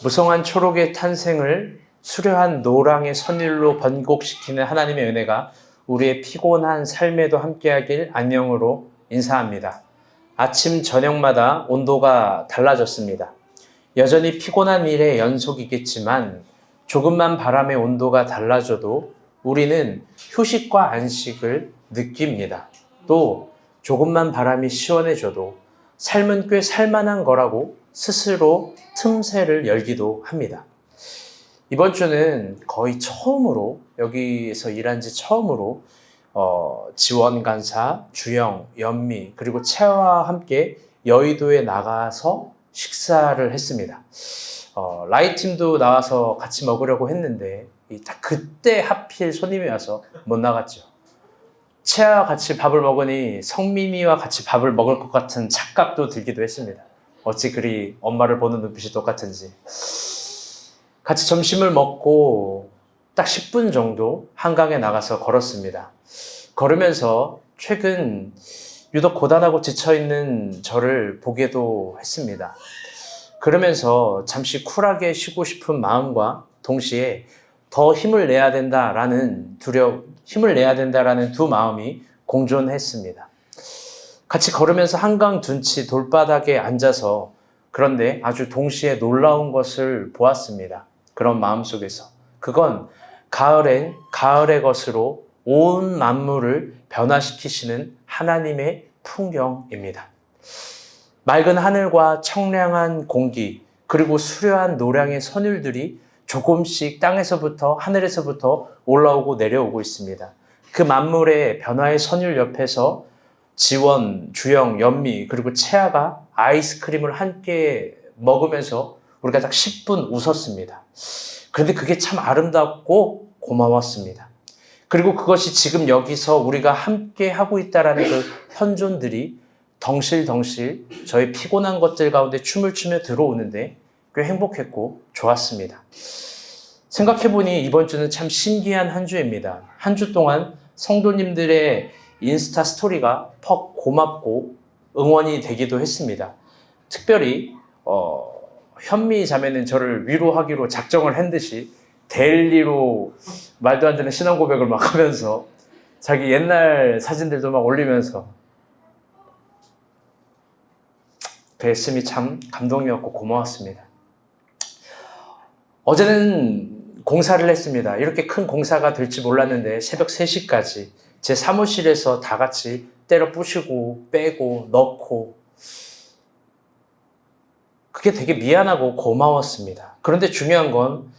무성한 초록의 탄생을 수려한 노랑의 선율로 번곡시키는 하나님의 은혜가 우리의 피곤한 삶에도 함께하길 안녕으로 인사합니다. 아침 저녁마다 온도가 달라졌습니다. 여전히 피곤한 일의 연속이겠지만 조금만 바람의 온도가 달라져도 우리는 휴식과 안식을 느낍니다. 또 조금만 바람이 시원해져도 삶은 꽤 살만한 거라고 스스로 틈새를 열기도 합니다. 이번 주는 거의 처음으로 여기서 일한 지 처음으로 지원 간사, 주영, 연미 그리고 채와 함께 여의도에 나가서 식사를 했습니다. 라이팀도 나와서 같이 먹으려고 했는데 딱 그때 하필 손님이 와서 못 나갔죠. 채와 같이 밥을 먹으니 성민이와 같이 밥을 먹을 것 같은 착각도 들기도 했습니다. 어찌 그리 엄마를 보는 눈빛이 똑같은지. 같이 점심을 먹고 딱 10분 정도 한강에 나가서 걸었습니다. 걸으면서 최근 유독 고단하고 지쳐있는 저를 보게도 했습니다. 그러면서 잠시 쿨하게 쉬고 싶은 마음과 동시에 더 힘을 내야 된다라는 두 마음이 공존했습니다. 같이 걸으면서 한강 둔치 돌바닥에 앉아서 그런데 아주 동시에 놀라운 것을 보았습니다. 그런 마음속에서. 그건 가을의 것으로 온 만물을 변화시키시는 하나님의 풍경입니다. 맑은 하늘과 청량한 공기, 그리고 수려한 노량의 선율들이 조금씩 땅에서부터 하늘에서부터 올라오고 내려오고 있습니다. 그 만물의 변화의 선율 옆에서 지원, 주영, 연미 그리고 채아가 아이스크림을 함께 먹으면서 우리가 딱 10분 웃었습니다. 그런데 그게 참 아름답고 고마웠습니다. 그리고 그것이 지금 여기서 우리가 함께 하고 있다는 그 현존들이 덩실덩실 저의 피곤한 것들 가운데 춤을 추며 들어오는데 꽤 행복했고 좋았습니다. 생각해보니 이번 주는 참 신기한 한 주입니다. 한 주 동안 성도님들의 인스타 스토리가 퍽 고맙고 응원이 되기도 했습니다. 특별히 현미 자매는 저를 위로하기로 작정을 한 듯이 데일리로 말도 안 되는 신앙 고백을 막 하면서 자기 옛날 사진들도 막 올리면서 그 애씀이 참 감동이었고 고마웠습니다. 어제는 공사를 했습니다. 이렇게 큰 공사가 될지 몰랐는데 새벽 3시까지 제 사무실에서 다 같이 때려 부시고 빼고 넣고 그게 되게 미안하고 고마웠습니다. 그런데 중요한 건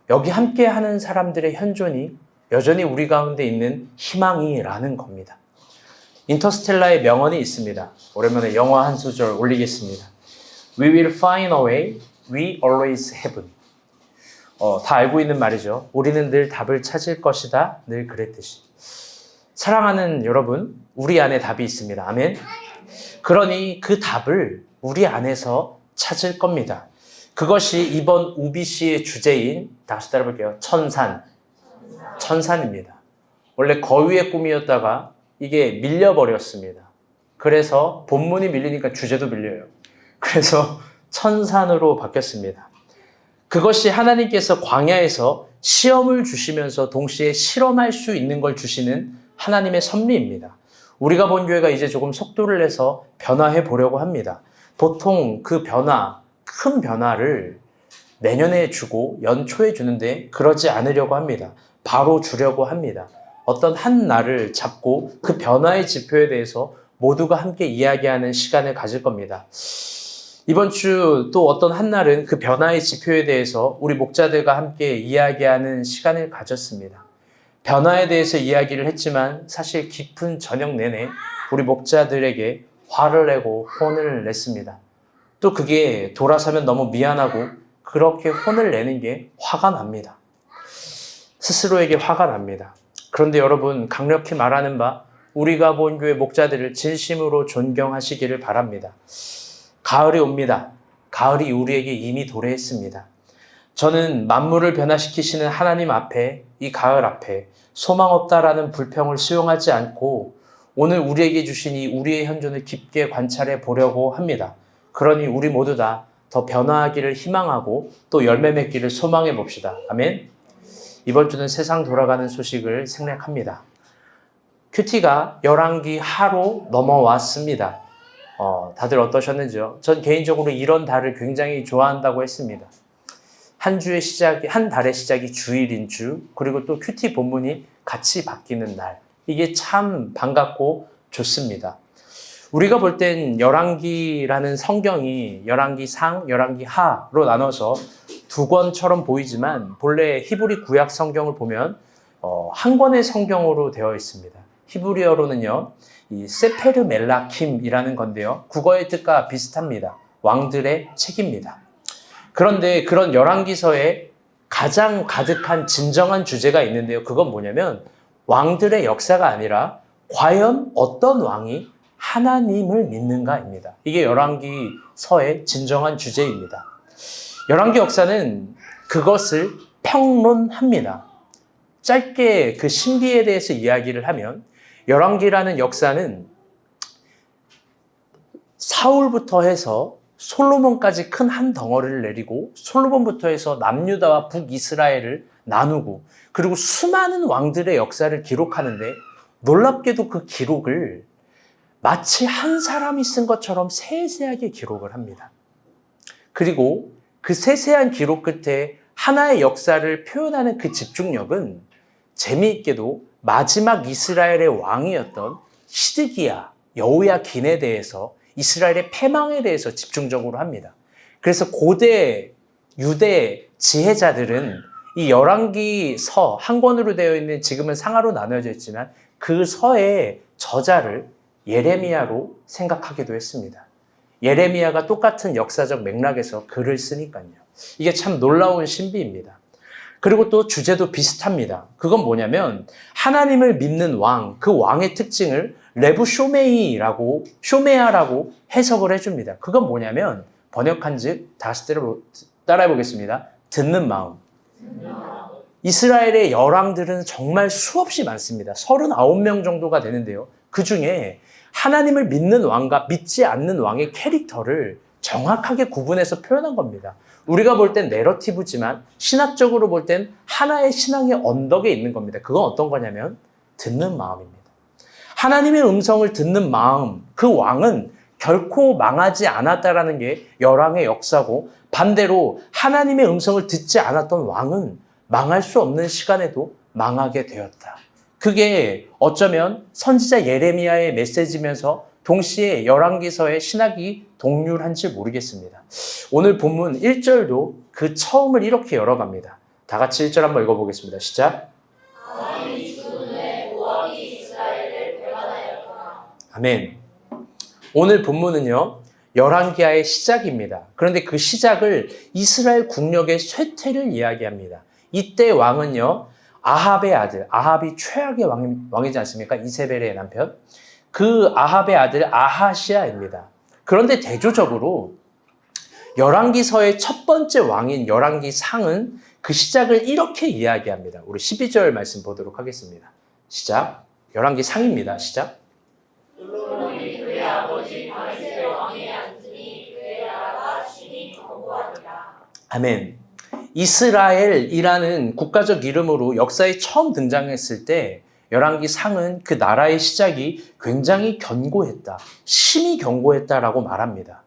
여기 함께 하는 사람들의 현존이 여전히 우리 가운데 있는 희망이라는 겁니다. 인터스텔라의 명언이 있습니다. 오랜만에 영화 한 소절 올리겠습니다. We will find a way, we always have. 다 알고 있는 말이죠. 우리는 늘 답을 찾을 것이다. 늘 그랬듯이. 사랑하는 여러분, 우리 안에 답이 있습니다. 아멘. 그러니 그 답을 우리 안에서 찾을 겁니다. 그것이 이번 우비씨의 주제인, 다시 따라볼게요. 천산입니다. 원래 거위의 꿈이었다가 이게 밀려버렸습니다. 그래서 본문이 밀리니까 주제도 밀려요. 그래서 천산으로 바뀌었습니다. 그것이 하나님께서 광야에서 시험을 주시면서 동시에 실험할 수 있는 걸 주시는 하나님의 섭리입니다. 우리가 본 교회가 이제 조금 속도를 내서 변화해 보려고 합니다. 보통 그 큰 변화를 내년에 주고 연초에 주는데 그러지 않으려고 합니다. 바로 주려고 합니다. 어떤 한 날을 잡고 그 변화의 지표에 대해서 모두가 함께 이야기하는 시간을 가질 겁니다. 이번 주 또 어떤 한 날은 그 변화의 지표에 대해서 우리 목자들과 함께 이야기하는 시간을 가졌습니다. 변화에 대해서 이야기를 했지만 사실 깊은 저녁 내내 우리 목자들에게 화를 내고 혼을 냈습니다. 또 그게 돌아서면 너무 미안하고 그렇게 혼을 내는 게 화가 납니다. 스스로에게 화가 납니다. 그런데 여러분, 강력히 말하는 바 우리가 본 교회 목자들을 진심으로 존경하시기를 바랍니다. 가을이 옵니다. 가을이 우리에게 이미 도래했습니다. 저는 만물을 변화시키시는 하나님 앞에, 이 가을 앞에 소망 없다라는 불평을 수용하지 않고 오늘 우리에게 주신 이 우리의 현존을 깊게 관찰해 보려고 합니다. 그러니 우리 모두 다 더 변화하기를 희망하고 또 열매 맺기를 소망해 봅시다. 아멘. 이번 주는 세상 돌아가는 소식을 생략합니다. 큐티가 열왕기 하로 넘어왔습니다. 다들 어떠셨는지요? 전 개인적으로 이런 달을 굉장히 좋아한다고 했습니다. 한 달의 시작이 주일인 주, 그리고 또 큐티 본문이 같이 바뀌는 날. 이게 참 반갑고 좋습니다. 우리가 볼 땐 열왕기라는 성경이 열왕기상, 열왕기하로 나눠서 두 권처럼 보이지만 본래 히브리 구약 성경을 보면 한 권의 성경으로 되어 있습니다. 히브리어로는요, 이 세페르 멜라킴이라는 건데요. 국어의 뜻과 비슷합니다. 왕들의 책입니다. 그런데 그런 열왕기서에 가장 가득한 진정한 주제가 있는데요. 그건 뭐냐면 왕들의 역사가 아니라 과연 어떤 왕이 하나님을 믿는가입니다. 이게 열왕기서의 진정한 주제입니다. 열왕기 역사는 그것을 평론합니다. 짧게 그 신비에 대해서 이야기를 하면 열왕기라는 역사는 사울부터 해서 솔로몬까지 큰 한 덩어리를 내리고 솔로몬부터 해서 남유다와 북이스라엘을 나누고 그리고 수많은 왕들의 역사를 기록하는데 놀랍게도 그 기록을 마치 한 사람이 쓴 것처럼 세세하게 기록을 합니다. 그리고 그 세세한 기록 끝에 하나의 역사를 표현하는 그 집중력은 재미있게도 마지막 이스라엘의 왕이었던 시드기야, 여호야긴에 대해서 이스라엘의 패망에 대해서 집중적으로 합니다. 그래서 고대 유대 지혜자들은 이 열왕기서 한 권으로 되어 있는 지금은 상하로 나눠져 있지만 그 서의 저자를 예레미야로 생각하기도 했습니다. 예레미야가 똑같은 역사적 맥락에서 글을 쓰니까요. 이게 참 놀라운 신비입니다. 그리고 또 주제도 비슷합니다. 그건 뭐냐면 하나님을 믿는 왕, 그 왕의 특징을 레브 쇼메야라고 해석을 해줍니다. 그건 뭐냐면 번역한즉 다시 따라해 보겠습니다. 듣는 마음. 이스라엘의 열왕들은 정말 수없이 많습니다. 39명 정도가 되는데요. 그 중에 하나님을 믿는 왕과 믿지 않는 왕의 캐릭터를 정확하게 구분해서 표현한 겁니다. 우리가 볼 땐 내러티브지만 신학적으로 볼 땐 하나의 신앙의 언덕에 있는 겁니다. 그건 어떤 거냐면 듣는 마음입니다. 하나님의 음성을 듣는 마음, 그 왕은 결코 망하지 않았다라는 게 열왕의 역사고 반대로 하나님의 음성을 듣지 않았던 왕은 망할 수 없는 시간에도 망하게 되었다. 그게 어쩌면 선지자 예레미야의 메시지면서 동시에 열왕기서의 신학이 동률한지 모르겠습니다. 오늘 본문 1절도 그 처음을 이렇게 열어갑니다. 다 같이 1절 한번 읽어보겠습니다. 시작. 하나님이 주문에 모압이 이스라엘을 배반하였구나. 아멘. 오늘 본문은요, 열왕기하의 시작입니다. 그런데 그 시작을 이스라엘 국력의 쇠퇴를 이야기합니다. 이때 왕은요, 아합의 아들, 아합이 최악의 왕이지 않습니까? 이세벨의 남편. 그 아합의 아들 아하시아입니다. 그런데 대조적으로 열왕기서의 첫 번째 왕인 열왕기상은 그 시작을 이렇게 이야기합니다. 우리 12절 말씀 보도록 하겠습니다. 시작. 열왕기상입니다. 시작. 솔로몬이 그의 아버지 다윗의 왕에 앉으니 그의 나라가 신이 견고하니라. 아멘. 이스라엘이라는 국가적 이름으로 역사에 처음 등장했을 때 열왕기상은 그 나라의 시작이 굉장히 견고했다. 심히 견고했다라고 말합니다.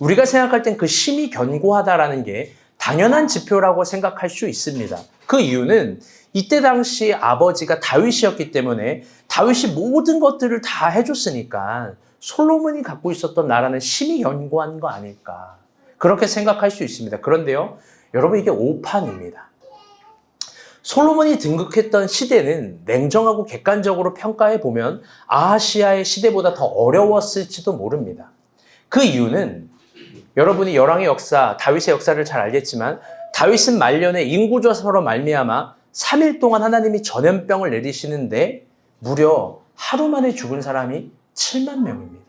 우리가 생각할 땐 그 심히 견고하다라는 게 당연한 지표라고 생각할 수 있습니다. 그 이유는 이때 당시 아버지가 다윗이었기 때문에 다윗이 모든 것들을 다 해줬으니까 솔로몬이 갖고 있었던 나라는 심히 견고한 거 아닐까. 그렇게 생각할 수 있습니다. 그런데요, 여러분 이게 오판입니다. 솔로몬이 등극했던 시대는 냉정하고 객관적으로 평가해 보면 아하시아의 시대보다 더 어려웠을지도 모릅니다. 그 이유는 여러분이 열왕의 역사, 다윗의 역사를 잘 알겠지만 다윗은 말년에 인구조사로 말미암아 3일 동안 하나님이 전염병을 내리시는데 무려 하루 만에 죽은 사람이 7만 명입니다.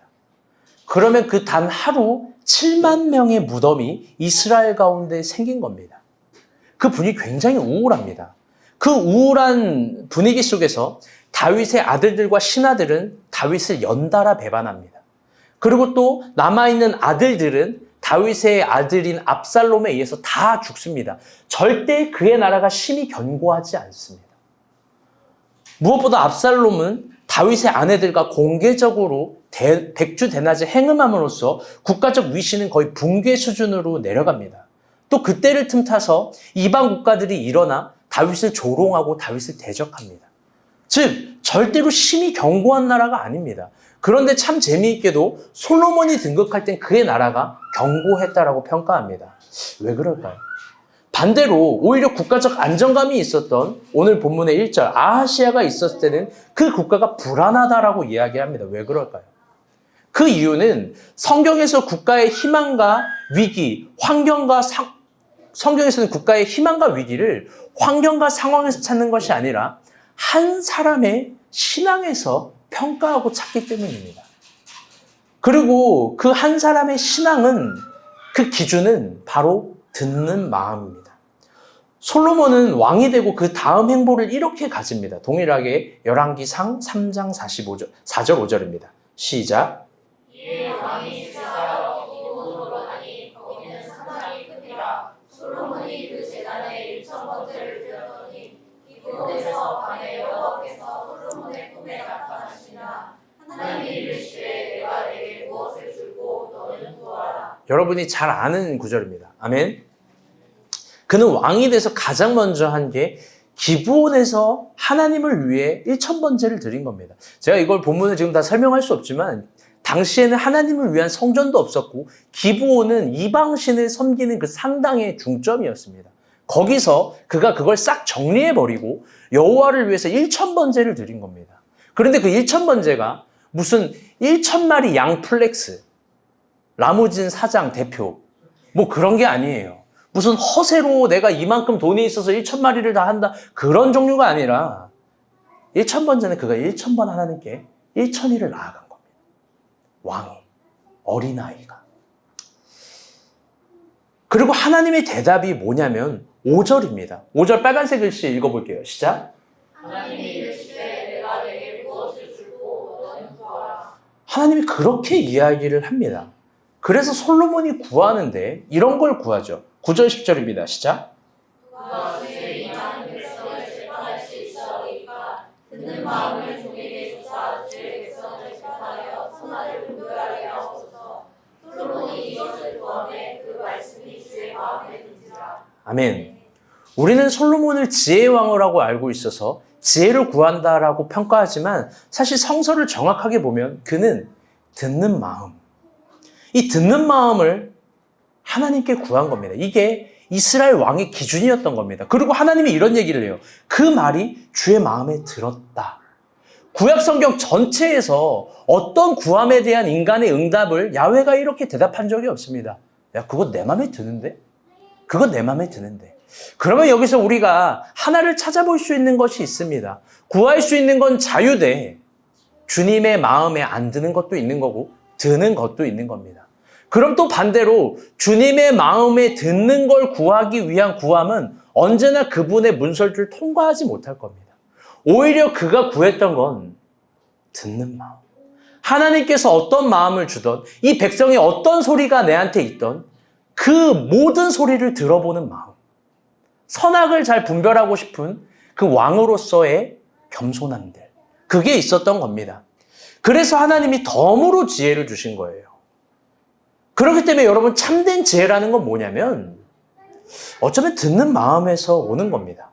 그러면 그 단 하루 7만 명의 무덤이 이스라엘 가운데 생긴 겁니다. 그 분위기 굉장히 우울합니다. 그 우울한 분위기 속에서 다윗의 아들들과 신하들은 다윗을 연달아 배반합니다. 그리고 또 남아있는 아들들은 다윗의 아들인 압살롬에 의해서 다 죽습니다. 절대 그의 나라가 심히 견고하지 않습니다. 무엇보다 압살롬은 다윗의 아내들과 공개적으로 백주대낮에 행음함으로써 국가적 위신은 거의 붕괴 수준으로 내려갑니다. 또 그때를 틈타서 이방 국가들이 일어나 다윗을 조롱하고 다윗을 대적합니다. 즉 절대로 심히 견고한 나라가 아닙니다. 그런데 참 재미있게도 솔로몬이 등극할 땐 그의 나라가 견고했다라고 평가합니다. 왜 그럴까요? 반대로 오히려 국가적 안정감이 있었던 오늘 본문의 1절 아하시아가 있었을 때는 그 국가가 불안하다라고 이야기합니다. 왜 그럴까요? 그 이유는 성경에서 국가의 희망과 위기, 성경에서는 국가의 희망과 위기를 환경과 상황에서 찾는 것이 아니라 한 사람의 신앙에서 평가하고 찾기 때문입니다. 그리고 그 한 사람의 신앙은 그 기준은 바로 듣는 마음입니다. 솔로몬은 왕이 되고 그 다음 행보를 이렇게 가집니다. 동일하게 열왕기상 3장 4절 5절입니다. 시작. 이에 왕이 제사하러 기드온으로 가니 거기는 산당이 크니라. 솔로몬이 그 제단에 1,000번째를 드렸더니 기드온에서 밤에 여호와께서 솔로몬의 꿈에 나타나시나 하나님이 이르시되 내가 내게 무엇을 줄고 너는 구하라. 여러분이 잘 아는 구절입니다. 아멘. 그는 왕이 돼서 가장 먼저 한 게 기브온에서 하나님을 위해 1,000번째를 드린 겁니다. 제가 이걸 본문을 지금 다 설명할 수 없지만 당시에는 하나님을 위한 성전도 없었고 기브온은 이방신을 섬기는 그 상당의 중점이었습니다. 거기서 그가 그걸 싹 정리해버리고 여호와를 위해서 1,000번째를 드린 겁니다. 그런데 그 1,000번째가 무슨 1,000마리 양 플렉스, 라무진 사장 대표 뭐 그런 게 아니에요. 무슨 허세로 내가 이만큼 돈이 있어서 1,000마리를 다 한다 그런 종류가 아니라 1,000번째는 그가 1,000번 하나님께 1,000일을 나아간 겁니다. 왕이, 어린아이가. 그리고 하나님의 대답이 뭐냐면 5절입니다. 5절 빨간색 글씨 읽어볼게요. 시작. 하나님이 이르시되 내가 내게 무엇을 줄고 너는 구하라. 하나님이 그렇게 이야기를 합니다. 그래서 솔로몬이 구하는데 이런 걸 구하죠. 9절 10절입니다. 시작. 그가 주의 임하는 백성을 재판할 수 있사오이까 듣는 마음을 종에게 주사 주의 백성을 재판하여 선악을 분별하게 하옵소서. 솔로몬이 이것을 구하매 그 말씀이 주의 마음에 든지라. 아멘. 우리는 솔로몬을 지혜의 왕이라고 알고 있어서 지혜를 구한다라고 평가하지만 사실 성서를 정확하게 보면 그는 듣는 마음, 이 듣는 마음을 하나님께 구한 겁니다. 이게 이스라엘 왕의 기준이었던 겁니다. 그리고 하나님이 이런 얘기를 해요. 그 말이 주의 마음에 들었다. 구약 성경 전체에서 어떤 구함에 대한 인간의 응답을 야훼가 이렇게 대답한 적이 없습니다. 야, 그거 내 마음에 드는데? 그거 내 마음에 드는데. 그러면 여기서 우리가 하나를 찾아볼 수 있는 것이 있습니다. 구할 수 있는 건 자유되 주님의 마음에 안 드는 것도 있는 거고 드는 것도 있는 겁니다. 그럼 또 반대로 주님의 마음에 듣는 걸 구하기 위한 구함은 언제나 그분의 문설주를 통과하지 못할 겁니다. 오히려 그가 구했던 건 듣는 마음. 하나님께서 어떤 마음을 주던 이 백성의 어떤 소리가 내한테 있던 그 모든 소리를 들어보는 마음. 선악을 잘 분별하고 싶은 그 왕으로서의 겸손함들. 그게 있었던 겁니다. 그래서 하나님이 덤으로 지혜를 주신 거예요. 그렇기 때문에 여러분 참된 지혜라는 건 뭐냐면 어쩌면 듣는 마음에서 오는 겁니다.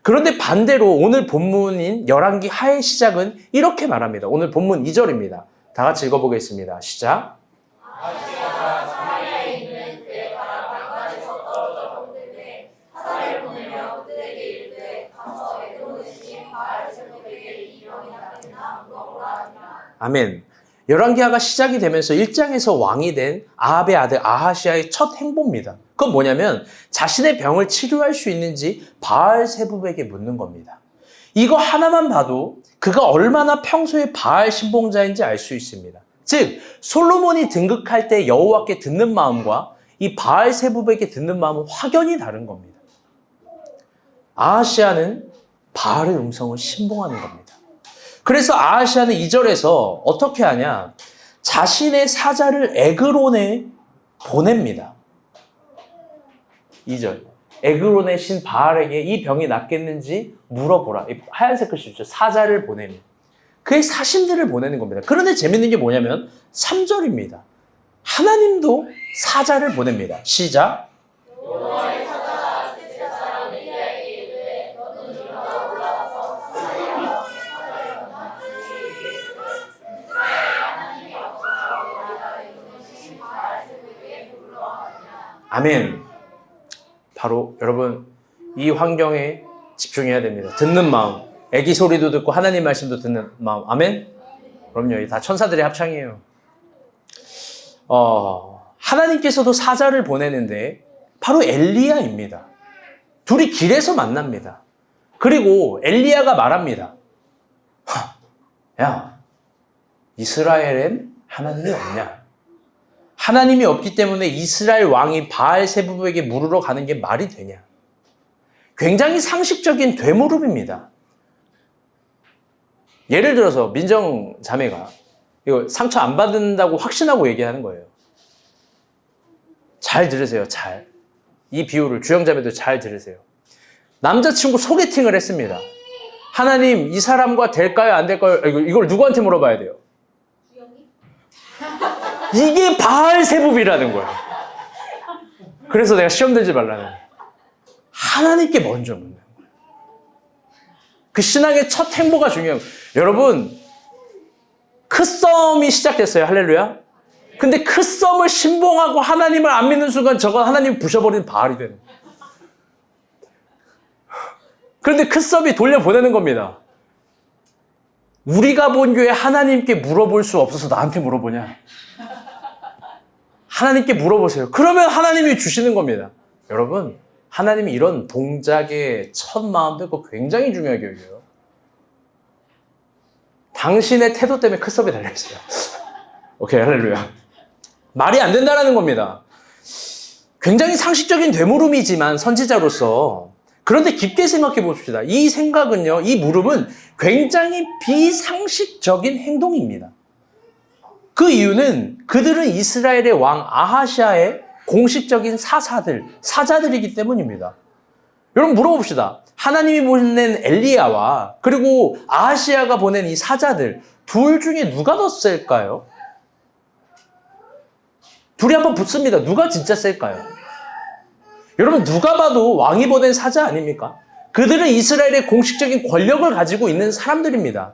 그런데 반대로 오늘 본문인 열왕기 하의 시작은 이렇게 말합니다. 오늘 본문 2절입니다. 다 같이 읽어보겠습니다. 시작. 아하시아가 사마리아에 있는 그의 가라 방간에서 떨어져 본들에 사다를 보내며 그들에게 이르되 가서 에돔의 신 바알세불에게 이 병이 낫겠나 물어보라 하니라. 아멘. 열왕기하가 시작이 되면서 1장에서 왕이 된 아합의 아들 아하시아의 첫 행보입니다. 그건 뭐냐면 자신의 병을 치료할 수 있는지 바알세불에게 묻는 겁니다. 이거 하나만 봐도 그가 얼마나 평소에 바알 신봉자인지 알 수 있습니다. 즉 솔로몬이 등극할 때 여호와께 듣는 마음과 이 바알세불에게 듣는 마음은 확연히 다른 겁니다. 아하시아는 바알의 음성을 신봉하는 겁니다. 그래서 아하시아는 2절에서 어떻게 하냐? 자신의 사자를 에그론에 보냅니다. 2절. 에그론의 신 바알에게 이 병이 낫겠는지 물어보라. 이 하얀색 글씨 있죠. 사자를 보냅니다. 그의 사신들을 보내는 겁니다. 그런데 재밌는 게 뭐냐면 3절입니다. 하나님도 사자를 보냅니다. 시작. 여호와의 사자가 셋째 사람 엘리야에게 이르되 너는 일어나 올라가서 사마리아 왕의 사자를 만나주니 이스라엘 하나님이 앞서서 나라를 이루신 바알세불에게 물러 하느냐. 아멘. 바로 여러분 이 환경에 집중해야 됩니다. 듣는 마음. 애기 소리도 듣고 하나님 말씀도 듣는 마음. 아멘. 그럼요. 이 다 천사들의 합창이에요. 하나님께서도 사자를 보내는데 바로 엘리야입니다. 둘이 길에서 만납니다. 그리고 엘리야가 말합니다. 야, 이스라엘엔 하나님이 없냐? 하나님이 없기 때문에 이스라엘 왕이 바알세부부에게 물으러 가는 게 말이 되냐? 굉장히 상식적인 되물음입니다. 예를 들어서 민정 자매가 이거 상처 안 받는다고 확신하고 얘기하는 거예요. 잘 들으세요. 잘. 이 비유를 주영자매도 잘 들으세요. 남자친구 소개팅을 했습니다. 하나님 이 사람과 될까요? 안 될까요? 이걸 누구한테 물어봐야 돼요? 이게 바알세부비라는 거예요. 그래서 내가 시험 들지 말라는 거예요. 하나님께 먼저 묻는 거예요. 그 신앙의 첫 행보가 중요한 거예요. 여러분 크썸이 시작됐어요. 할렐루야. 근데 크썸을 신봉하고 하나님을 안 믿는 순간 저건 하나님 부셔버리는 바알이 되는 거예요. 그런데 크썸이 돌려보내는 겁니다. 우리가 본 교회 하나님께 물어볼 수 없어서 나한테 물어보냐? 하나님께 물어보세요. 그러면 하나님이 주시는 겁니다. 여러분, 하나님이 이런 동작의 첫 마음도 있고 굉장히 중요하게 여겨요. 당신의 태도 때문에 크섭이 달려있어요. 오케이, 할렐루야. 말이 안 된다는 겁니다. 굉장히 상식적인 되물음이지만 선지자로서 그런데 깊게 생각해 봅시다. 이 생각은요, 이 물음은 굉장히 비상식적인 행동입니다. 그 이유는 그들은 이스라엘의 왕 아하시아의 공식적인 사자들이기 때문입니다. 여러분 물어봅시다. 하나님이 보낸 엘리야와 그리고 아하시아가 보낸 이 사자들 둘 중에 누가 더 셀까요? 둘이 한번 붙습니다. 누가 진짜 셀까요? 여러분 누가 봐도 왕이 보낸 사자 아닙니까? 그들은 이스라엘의 공식적인 권력을 가지고 있는 사람들입니다.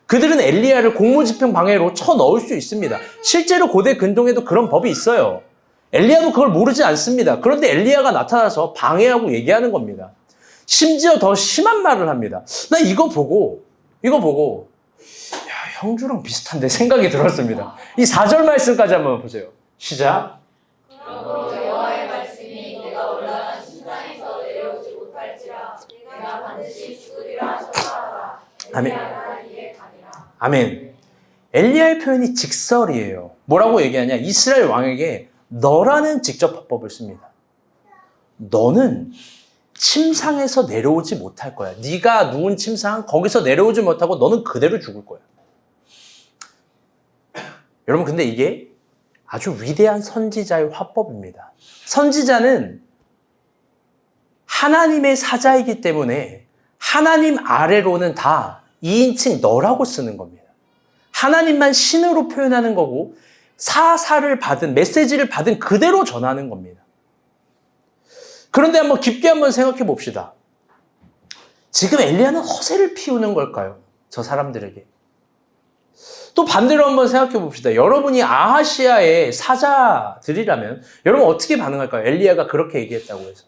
그들은 엘리야를 공무집행 방해로 쳐넣을 수 있습니다. 실제로 고대 근동에도 그런 법이 있어요. 엘리야도 그걸 모르지 않습니다. 그런데 엘리야가 나타나서 방해하고 얘기하는 겁니다. 심지어 더 심한 말을 합니다. 나 이거 보고 야, 형주랑 비슷한데 생각이 들었습니다. 이 4절 말씀까지 한번 보세요. 시작. 그러므로 여호와의 말씀이 내가 올라간 신상에서 내려오지 못할지라 내가 반드시 죽으리라 하셨다. 아멘. 엘리야가 이에 가니라. 아멘. 엘리야의 표현이 직설이에요. 뭐라고 얘기하냐? 이스라엘 왕에게 너라는 직접 화법을 씁니다. 너는 침상에서 내려오지 못할 거야. 네가 누운 침상 거기서 내려오지 못하고 너는 그대로 죽을 거야. 여러분 근데 이게 아주 위대한 선지자의 화법입니다. 선지자는 하나님의 사자이기 때문에 하나님 아래로는 다 2인칭 너라고 쓰는 겁니다. 하나님만 신으로 표현하는 거고 사사를 받은 메시지를 받은 그대로 전하는 겁니다. 그런데 한번 깊게 한번 생각해 봅시다. 지금 엘리야는 허세를 피우는 걸까요? 저 사람들에게. 또 반대로 한번 생각해 봅시다. 여러분이 아하시아의 사자들이라면 여러분 어떻게 반응할까요? 엘리야가 그렇게 얘기했다고 해서.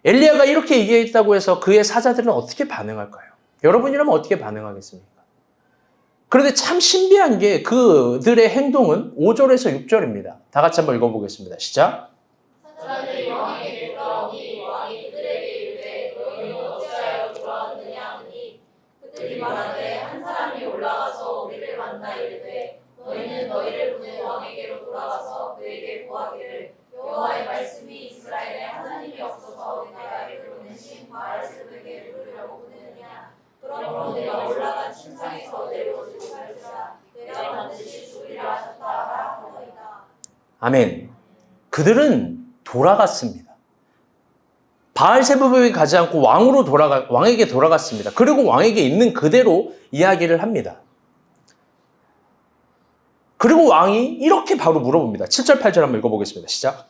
엘리야가 이렇게 얘기했다고 해서 그의 사자들은 어떻게 반응할까요? 여러분이라면 어떻게 반응하겠습니까? 그런데 참 신비한 게 그들의 행동은 5절에서 6절입니다. 다 같이 한번 읽어보겠습니다. 시작. 사자들이 왕에게 돌아오니 왕이 그들에게 이르되 너희는 어찌하여 돌아왔느냐 하니 그들이 말하되 한 사람이 올라가서 우리를 만나 이르되 너희는 너희를 보낸 왕에게로 돌아가서 그에게 고하기를 여호와의 말씀이 이스라엘에 하나님이 없어서 내가 이를 보내신 바알세불에게 물으려고 보내느냐. 그러므로 내가 올라간 침상에서 내려오지 못할지라 내가 반드시 죽으리라 하셨다 하더이다. 아멘. 그들은 돌아갔습니다. 바알세불에게 가지 않고 왕에게 돌아갔습니다. 그리고 왕에게 있는 그대로 이야기를 합니다. 그리고 왕이 이렇게 바로 물어봅니다. 7절, 8절 한번 읽어보겠습니다. 시작.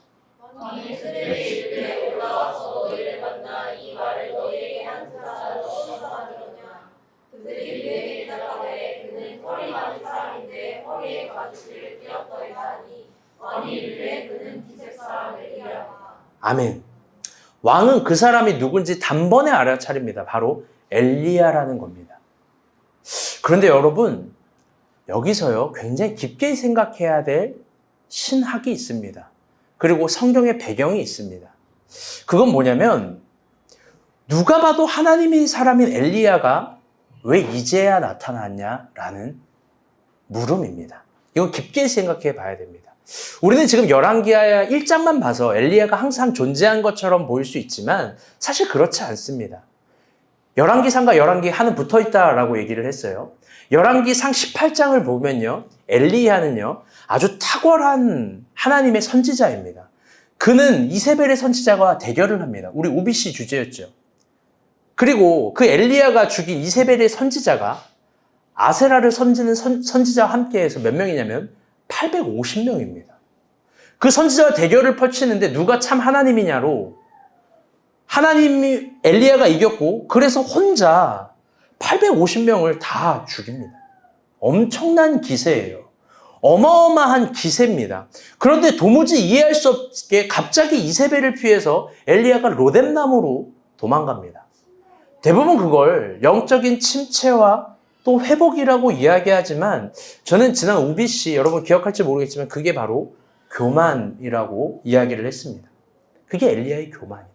왕이 그들의 이르되 올라와서 너희를 만나 이 말을 너희에게 한 사람은 어디서 들었냐. 그들이 그에게 대답하되 그는 허리 많은 사람인데 허리에 가죽을 띄었더이다 하니 왕이 이르되 그는 기색 사람 엘리야라. 아멘. 왕은 그 사람이 누군지 단번에 알아차립니다. 바로 엘리야라는 겁니다. 그런데 여러분, 여기서요, 굉장히 깊게 생각해야 될 신학이 있습니다. 그리고 성경의 배경이 있습니다. 그건 뭐냐면, 누가 봐도 하나님의 사람인 엘리야가 왜 이제야 나타났냐라는 물음입니다. 이건 깊게 생각해 봐야 됩니다. 우리는 지금 열왕기하 1장만 봐서 엘리야가 항상 존재한 것처럼 보일 수 있지만 사실 그렇지 않습니다. 열왕기상과 열왕기하는 붙어있다라고 얘기를 했어요. 열왕기상 18장을 보면요, 엘리야는요 아주 탁월한 하나님의 선지자입니다. 그는 이세벨의 선지자와 대결을 합니다. 우리 우비씨 주제였죠. 그리고 그 엘리야가 죽인 이세벨의 선지자가 아세라를 선지는 선지자와 함께해서 몇 명이냐면 850명입니다. 그 선지자와 대결을 펼치는데 누가 참 하나님이냐로 하나님이 엘리야가 이겼고 그래서 혼자 850명을 다 죽입니다. 엄청난 기세예요. 어마어마한 기세입니다. 그런데 도무지 이해할 수 없게 갑자기 이세벨을 피해서 엘리야가 로뎀나무로 도망갑니다. 대부분 그걸 영적인 침체와 또 회복이라고 이야기하지만 저는 지난 우비씨 여러분 기억할지 모르겠지만 그게 바로 교만이라고 이야기를 했습니다. 그게 엘리야의 교만이다.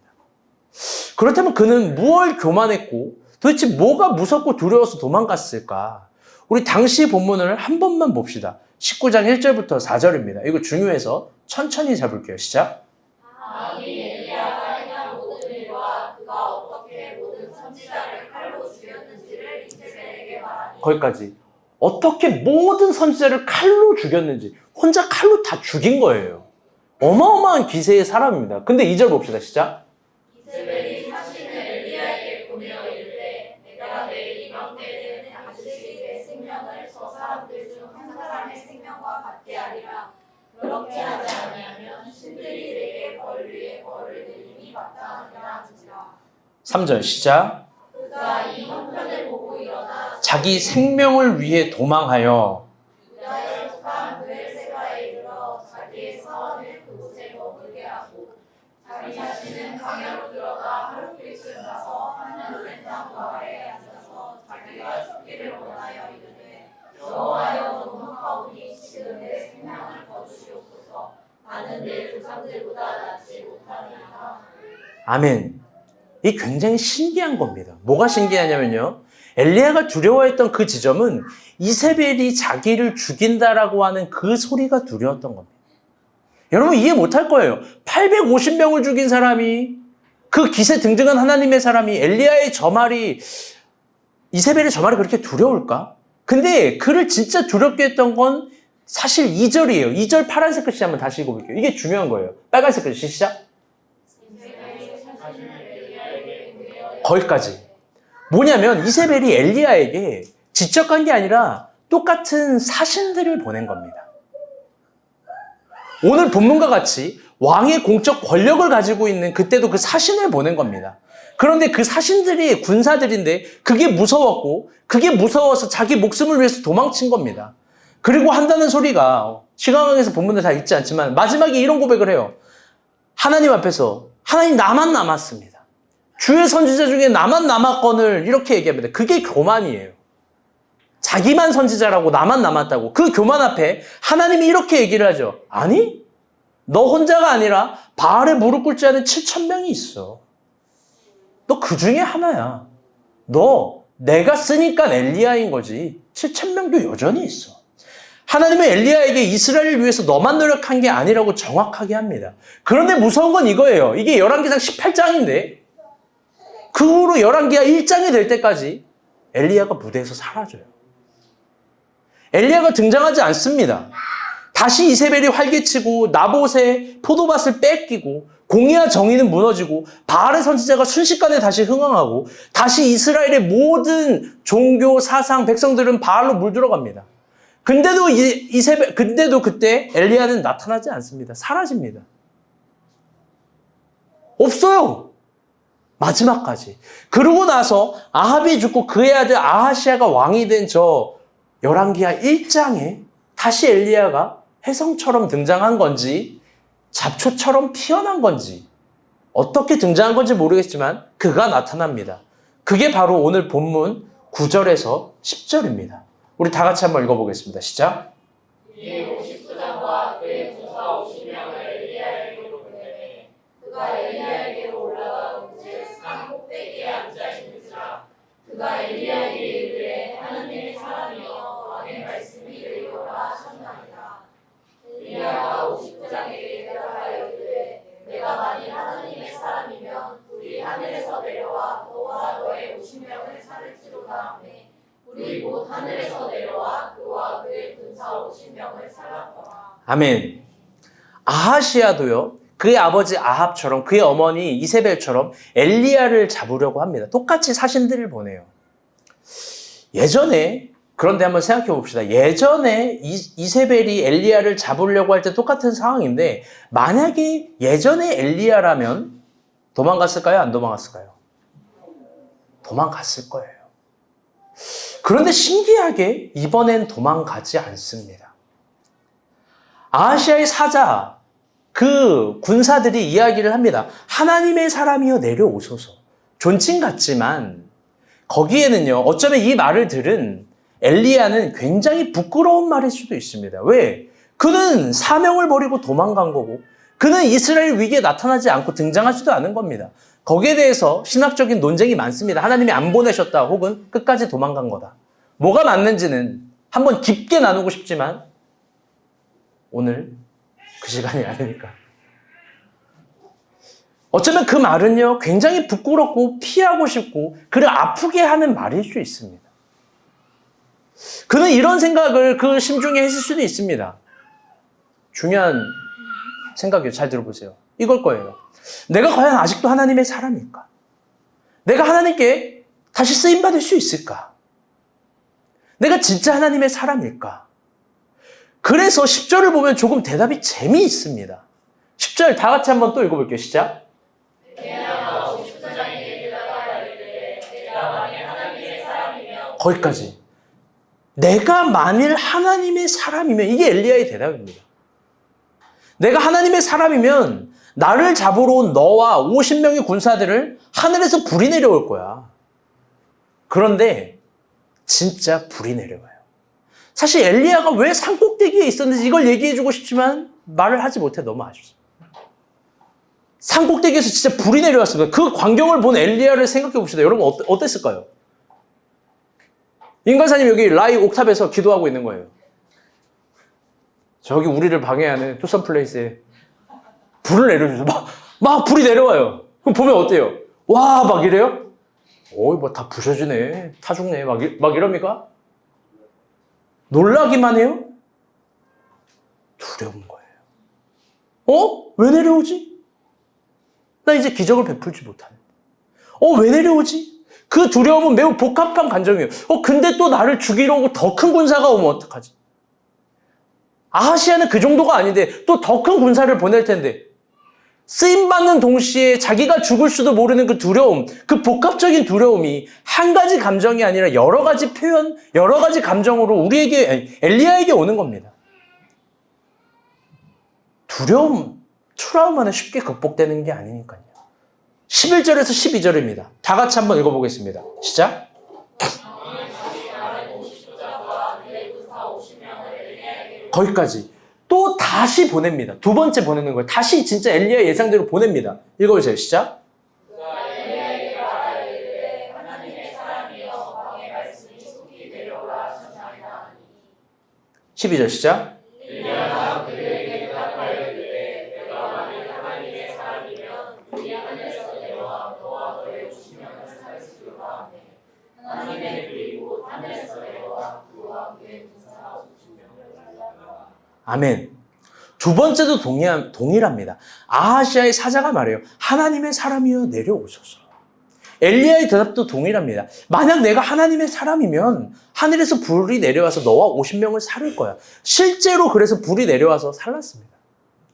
그렇다면 그는 무엇을 교만했고 도대체 뭐가 무섭고 두려워서 도망갔을까? 우리 당시 본문을 한 번만 봅시다. 19장 1절부터 4절입니다. 이거 중요해서 천천히 잡을게요. 시작. 왕이 엘리야가 행한 모든 일과 그가 어떻게 모든 선지자를 칼로 죽였는지를 이세벨에게 말하니 거기까지. 어떻게 모든 선지자를 칼로 죽였는지 혼자 칼로 다 죽인 거예요. 어마어마한 기세의 사람입니다. 근데 2절 봅시다. 시작. 이세벨이 사신을 엘리야에게 보내어 이르되 내가 내일 이방 때에는 반드시 내 생명을 저 사람들 중 한 사람의 생명과 같게 하리라. 그렇게 하지 아니하면 신들이 내게 벌 위에 벌을 내리니 마땅하리라 하니라. 3절 시작. 그가 이 형편을 보고 일어나 자기 생명을 위해 도망하여 유다에 속한 브엘세바에 이르러 자기의 사원을 그곳에 머물게 하고 자기 자신은 강야로 들어가 하룻빛을 가서 하늘 오랜 땅 아래에 앉아서 자기가 죽기를 원하여 이르되 여호와여 노하오니 지금 내 생명을 거두시옵소서. 나는 내 조상들보다 낫지 못하니이다. 아멘. 이 굉장히 신기한 겁니다. 뭐가 신기하냐면요. 엘리야가 두려워했던 그 지점은 이세벨이 자기를 죽인다라고 하는 그 소리가 두려웠던 겁니다. 여러분 이해 못할 거예요. 850명을 죽인 사람이 그 기세 등등한 하나님의 사람이 엘리야의 저 말이 이세벨의 저 말이 그렇게 두려울까? 근데 그를 진짜 두렵게 했던 건 사실 2절이에요. 2절 파란색 글씨 한번 다시 읽어볼게요. 이게 중요한 거예요. 빨간색 글씨 시작. 거기까지. 뭐냐면 이세벨이 엘리야에게 지적한 게 아니라 똑같은 사신들을 보낸 겁니다. 오늘 본문과 같이 왕의 공적 권력을 가지고 있는 그때도 그 사신을 보낸 겁니다. 그런데 그 사신들이 군사들인데 그게 무서웠고 그게 무서워서 자기 목숨을 위해서 도망친 겁니다. 그리고 한다는 소리가 시강강에서 본문을 다 읽지 않지만 마지막에 이런 고백을 해요. 하나님 앞에서 하나님 나만 남았습니다. 주의 선지자 중에 나만 남았건을 이렇게 얘기합니다. 그게 교만이에요. 자기만 선지자라고 나만 남았다고. 그 교만 앞에 하나님이 이렇게 얘기를 하죠. 아니, 너 혼자가 아니라 바알에 무릎 꿇지 않은 7,000명이 있어. 너 그 중에 하나야. 너 내가 쓰니까 엘리야인 거지. 7,000명도 여전히 있어. 하나님은 엘리야에게 이스라엘을 위해서 너만 노력한 게 아니라고 정확하게 합니다. 그런데 무서운 건 이거예요. 이게 열왕기상 18장인데 그 후로 열왕기하 1장이 될 때까지 엘리야가 무대에서 사라져요. 엘리야가 등장하지 않습니다. 다시 이세벨이 활개치고 나봇의 포도밭을 뺏기고 공의와 정의는 무너지고 바알의 선지자가 순식간에 다시 흥황하고 다시 이스라엘의 모든 종교, 사상, 백성들은 바알로 물들어갑니다. 근데도 그때 엘리야는 나타나지 않습니다. 사라집니다. 없어요. 마지막까지. 그러고 나서 아합이 죽고 그의 아들 아하시아가 왕이 된 저 열왕기하 1장에 다시 엘리야가 혜성처럼 등장한 건지 잡초처럼 피어난 건지 어떻게 등장한 건지 모르겠지만 그가 나타납니다. 그게 바로 오늘 본문 9절에서 10절입니다. 우리 다 같이 한번 읽어보겠습니다. 시작. 이에 59장과 그의 군사 50명을 엘리야에게로 보내매 그가 엘리야에게로 올라가 본즉 산 꼭대기에 앉아 있는지라 그가 엘리야에게 이르되 하나님의 사람이여 왕의 말씀이 이르리로라 하셨나이다. 엘리야가 59장에게 대답하여 이르되 내가 만일 하나님의 사람이면 우리 하늘에서 내려와 너와 너의 50명을 살을지로다 하매 우리 곧 하늘에서 내려와 그와 그의 군사 50명을 살랐더라. 아멘. 아하시아도요. 그의 아버지 아합처럼 그의 어머니 이세벨처럼 엘리야를 잡으려고 합니다. 똑같이 사신들을 보내요. 예전에 그런데 한번 생각해 봅시다. 예전에 이세벨이 엘리야를 잡으려고 할 때 똑같은 상황인데 만약에 예전에 엘리야라면 도망갔을까요? 안 도망갔을까요? 도망갔을 거예요. 그런데 신기하게 이번엔 도망가지 않습니다. 아하시아의 사자, 그 군사들이 이야기를 합니다. 하나님의 사람이여 내려오소서. 존칭 같지만 거기에는요, 어쩌면 이 말을 들은 엘리야는 굉장히 부끄러운 말일 수도 있습니다. 왜? 그는 사명을 버리고 도망간 거고 그는 이스라엘 위기에 나타나지 않고 등장하지도 않은 겁니다. 거기에 대해서 신학적인 논쟁이 많습니다. 하나님이 안 보내셨다 혹은 끝까지 도망간 거다. 뭐가 맞는지는 한번 깊게 나누고 싶지만 오늘 그 시간이 아니니까. 어쩌면 그 말은요, 굉장히 부끄럽고 피하고 싶고 그를 아프게 하는 말일 수 있습니다. 그는 이런 생각을 그 심중에 했을 수도 있습니다. 중요한 생각이에요. 잘 들어보세요. 이걸 거예요. 내가 과연 아직도 하나님의 사람일까? 내가 하나님께 다시 쓰임받을 수 있을까? 내가 진짜 하나님의 사람일까? 그래서 10절을 보면 조금 대답이 재미있습니다. 10절 다 같이 한번 또 읽어볼게요. 시작. 거기까지. 내가 만일 하나님의 사람이면 이게 엘리야의 대답입니다. 내가 하나님의 사람이면 나를 잡으러 온 너와 50명의 군사들을 하늘에서 불이 내려올 거야. 그런데 진짜 불이 내려와요. 사실 엘리야가 왜 산꼭대기에 있었는지 이걸 얘기해주고 싶지만 말을 하지 못해 너무 아쉽습니다. 산꼭대기에서 진짜 불이 내려왔습니다. 그 광경을 본 엘리야를 생각해 봅시다. 여러분 어땠을까요? 인간사님 여기 라이 옥탑에서 기도하고 있는 거예요. 저기 우리를 방해하는 투썸 플레이스에 불을 내려주세요. 막 불이 내려와요. 그럼 보면 어때요? 와, 막 이래요? 뭐 다 부셔지네. 타 죽네. 막 이럽니까? 놀라기만 해요? 두려운 거예요. 왜 내려오지? 나 이제 기적을 베풀지 못하는데. 왜 내려오지? 그 두려움은 매우 복합한 감정이에요. 근데 또 나를 죽이러 오고 더 큰 군사가 오면 어떡하지? 아하시아는 그 정도가 아닌데 또 더 큰 군사를 보낼 텐데 쓰임받는 동시에 자기가 죽을 수도 모르는 그 두려움, 그 복합적인 두려움이 한 가지 감정이 아니라 여러 가지 표현, 여러 가지 감정으로 엘리야에게 오는 겁니다. 두려움, 트라우마는 쉽게 극복되는 게 아니니까요. 11절에서 12절입니다. 다 같이 한번 읽어보겠습니다. 시작. 거기까지. 또 다시 보냅니다. 두 번째 보내는 거예요. 다시 진짜 엘리야 예상대로 보냅니다. 읽어보세요. 시작. 12절 시작. 아멘. 두 번째도 동일합니다. 아하시아의 사자가 말해요. 하나님의 사람이여 내려오소서. 엘리야의 대답도 동일합니다. 만약 내가 하나님의 사람이면 하늘에서 불이 내려와서 너와 50명을 살릴 거야. 실제로 그래서 불이 내려와서 살랐습니다.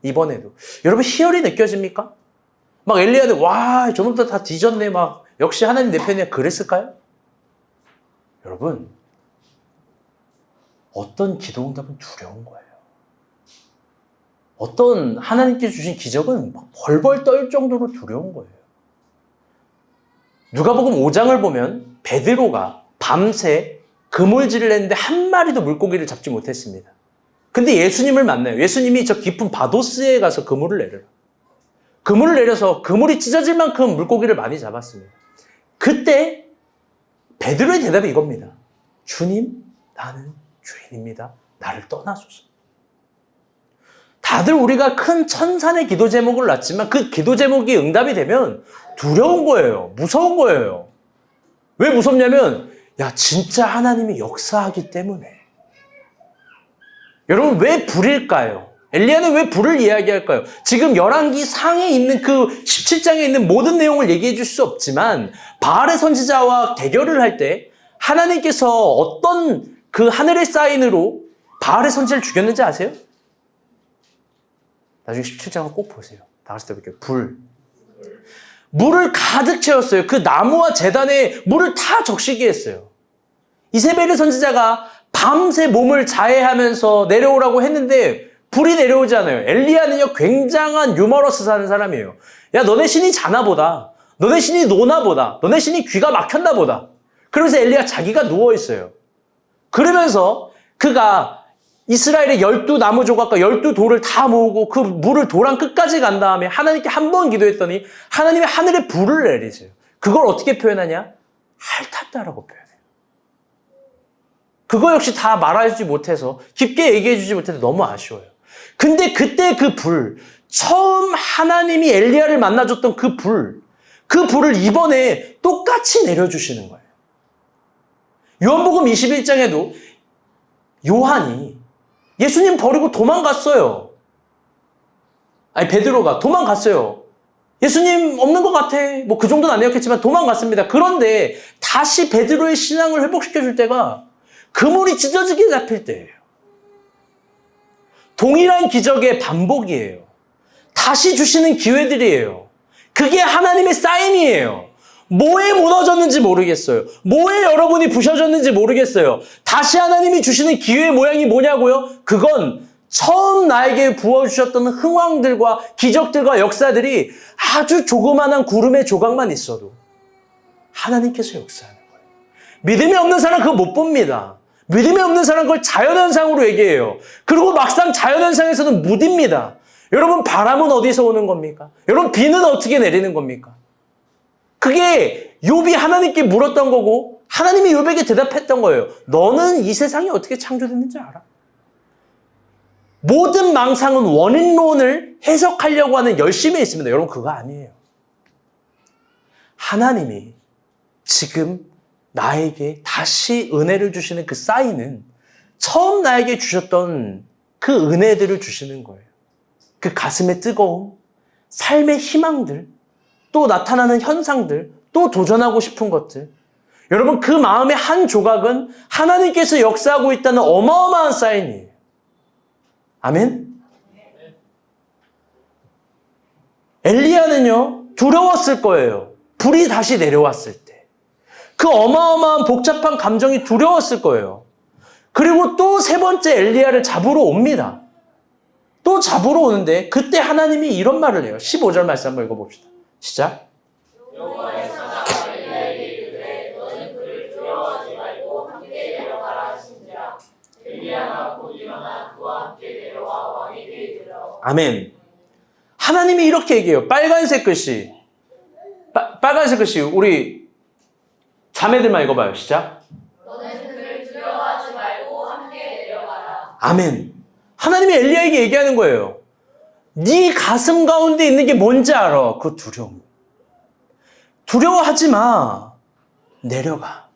이번에도. 여러분 희열이 느껴집니까? 막 엘리야는 와 저번부터 다 뒤졌네 막 역시 하나님 내 편이야 그랬을까요? 여러분 어떤 기도응답은 두려운 거예요. 어떤 하나님께 주신 기적은 막 벌벌 떨 정도로 두려운 거예요. 누가복음 5장을 보면 베드로가 밤새 그물질을 했는데 한 마리도 물고기를 잡지 못했습니다. 근데 예수님을 만나요. 예수님이 저 깊은 바도스에 가서 그물을 내려라. 그물을 내려서 그물이 찢어질 만큼 물고기를 많이 잡았습니다. 그때 베드로의 대답이 이겁니다. 주님, 나는 죄인입니다. 나를 떠나소서. 다들 우리가 큰 천산의 기도 제목을 놨지만 그 기도 제목이 응답이 되면 두려운 거예요. 무서운 거예요. 왜 무섭냐면 야 진짜 하나님이 역사하기 때문에. 여러분 왜 불일까요? 엘리야는 왜 불을 이야기할까요? 지금 열왕기 상에 있는 그 17장에 있는 모든 내용을 얘기해 줄 수 없지만 바알의 선지자와 대결을 할 때 하나님께서 어떤 그 하늘의 사인으로 바알의 선지자를 죽였는지 아세요? 나중에 17장을 꼭 보세요. 다 같이 볼게요. 불. 물을 가득 채웠어요. 그 나무와 제단에 물을 다 적시게 했어요. 이세벨의 선지자가 밤새 몸을 자해하면서 내려오라고 했는데 불이 내려오지 않아요. 엘리야는요 굉장한 유머러스한 사람이에요. 야 너네 신이 자나 보다. 너네 신이 노나 보다. 너네 신이 귀가 막혔나 보다. 그러면서 엘리야 자기가 누워있어요. 그러면서 그가 이스라엘의 12나무 조각과 12돌을 다 모으고 그 물을 도랑 끝까지 간 다음에 하나님께 한 번 기도했더니 하나님이 하늘에 불을 내리세요. 그걸 어떻게 표현하냐? 핥았다라고 표현해요. 그거 역시 다 말하지 못해서 깊게 얘기해 주지 못해서 너무 아쉬워요. 근데 그때 그 불, 처음 하나님이 엘리야를 만나줬던 그 불을 이번에 똑같이 내려주시는 거예요. 요한복음 21장에도 요한이 예수님 버리고 도망갔어요. 아니 베드로가 도망갔어요. 예수님 없는 것 같아. 뭐 그 정도는 아니었겠지만 도망갔습니다. 그런데 다시 베드로의 신앙을 회복시켜줄 때가 그물이 찢어지게 잡힐 때예요. 동일한 기적의 반복이에요. 다시 주시는 기회들이에요. 그게 하나님의 사인이에요. 뭐에 무너졌는지 모르겠어요. 뭐에 여러분이 부셔졌는지 모르겠어요. 다시 하나님이 주시는 기회의 모양이 뭐냐고요? 그건 처음 나에게 부어주셨던 흥황들과 기적들과 역사들이 아주 조그마한 구름의 조각만 있어도 하나님께서 역사하는 거예요. 믿음이 없는 사람은 그거 못 봅니다. 믿음이 없는 사람은 그걸 자연현상으로 얘기해요. 그리고 막상 자연현상에서는 무딥니다. 여러분 바람은 어디서 오는 겁니까? 여러분 비는 어떻게 내리는 겁니까? 그게 욥이 하나님께 물었던 거고 하나님이 욥에게 대답했던 거예요. 너는 이 세상이 어떻게 창조됐는지 알아? 모든 망상은 원인론을 해석하려고 하는 열심이 있습니다. 여러분 그거 아니에요. 하나님이 지금 나에게 다시 은혜를 주시는 그 사인은 처음 나에게 주셨던 그 은혜들을 주시는 거예요. 그 가슴의 뜨거움, 삶의 희망들, 또 나타나는 현상들, 또 도전하고 싶은 것들. 여러분 그 마음의 한 조각은 하나님께서 역사하고 있다는 어마어마한 사인이에요. 아멘? 엘리야는요 두려웠을 거예요. 불이 다시 내려왔을 때. 그 어마어마한 복잡한 감정이 두려웠을 거예요. 그리고 또 세 번째 엘리야를 잡으러 옵니다. 또 잡으러 오는데 그때 하나님이 이런 말을 해요. 15절 말씀 한번 읽어봅시다. 시작. 여호와의 사자가 엘리야에게 이르되 너는 그를 두려워하지 말고 함께 내려가라 하신지라. 엘리야가 곧 일어나 그와 함께 내려와 왕에게 이르러. 아멘. 하나님이 이렇게 얘기해요. 빨간색 글씨. 빨간색 글씨. 우리 자매들만 읽어봐요. 시작. 너는 그를 두려워하지 말고 함께 내려가라. 아멘. 하나님이 엘리야에게 얘기하는 거예요. 네 가슴 가운데 있는 게 뭔지 알아. 그 두려움. 두려워하지 마. 내려가.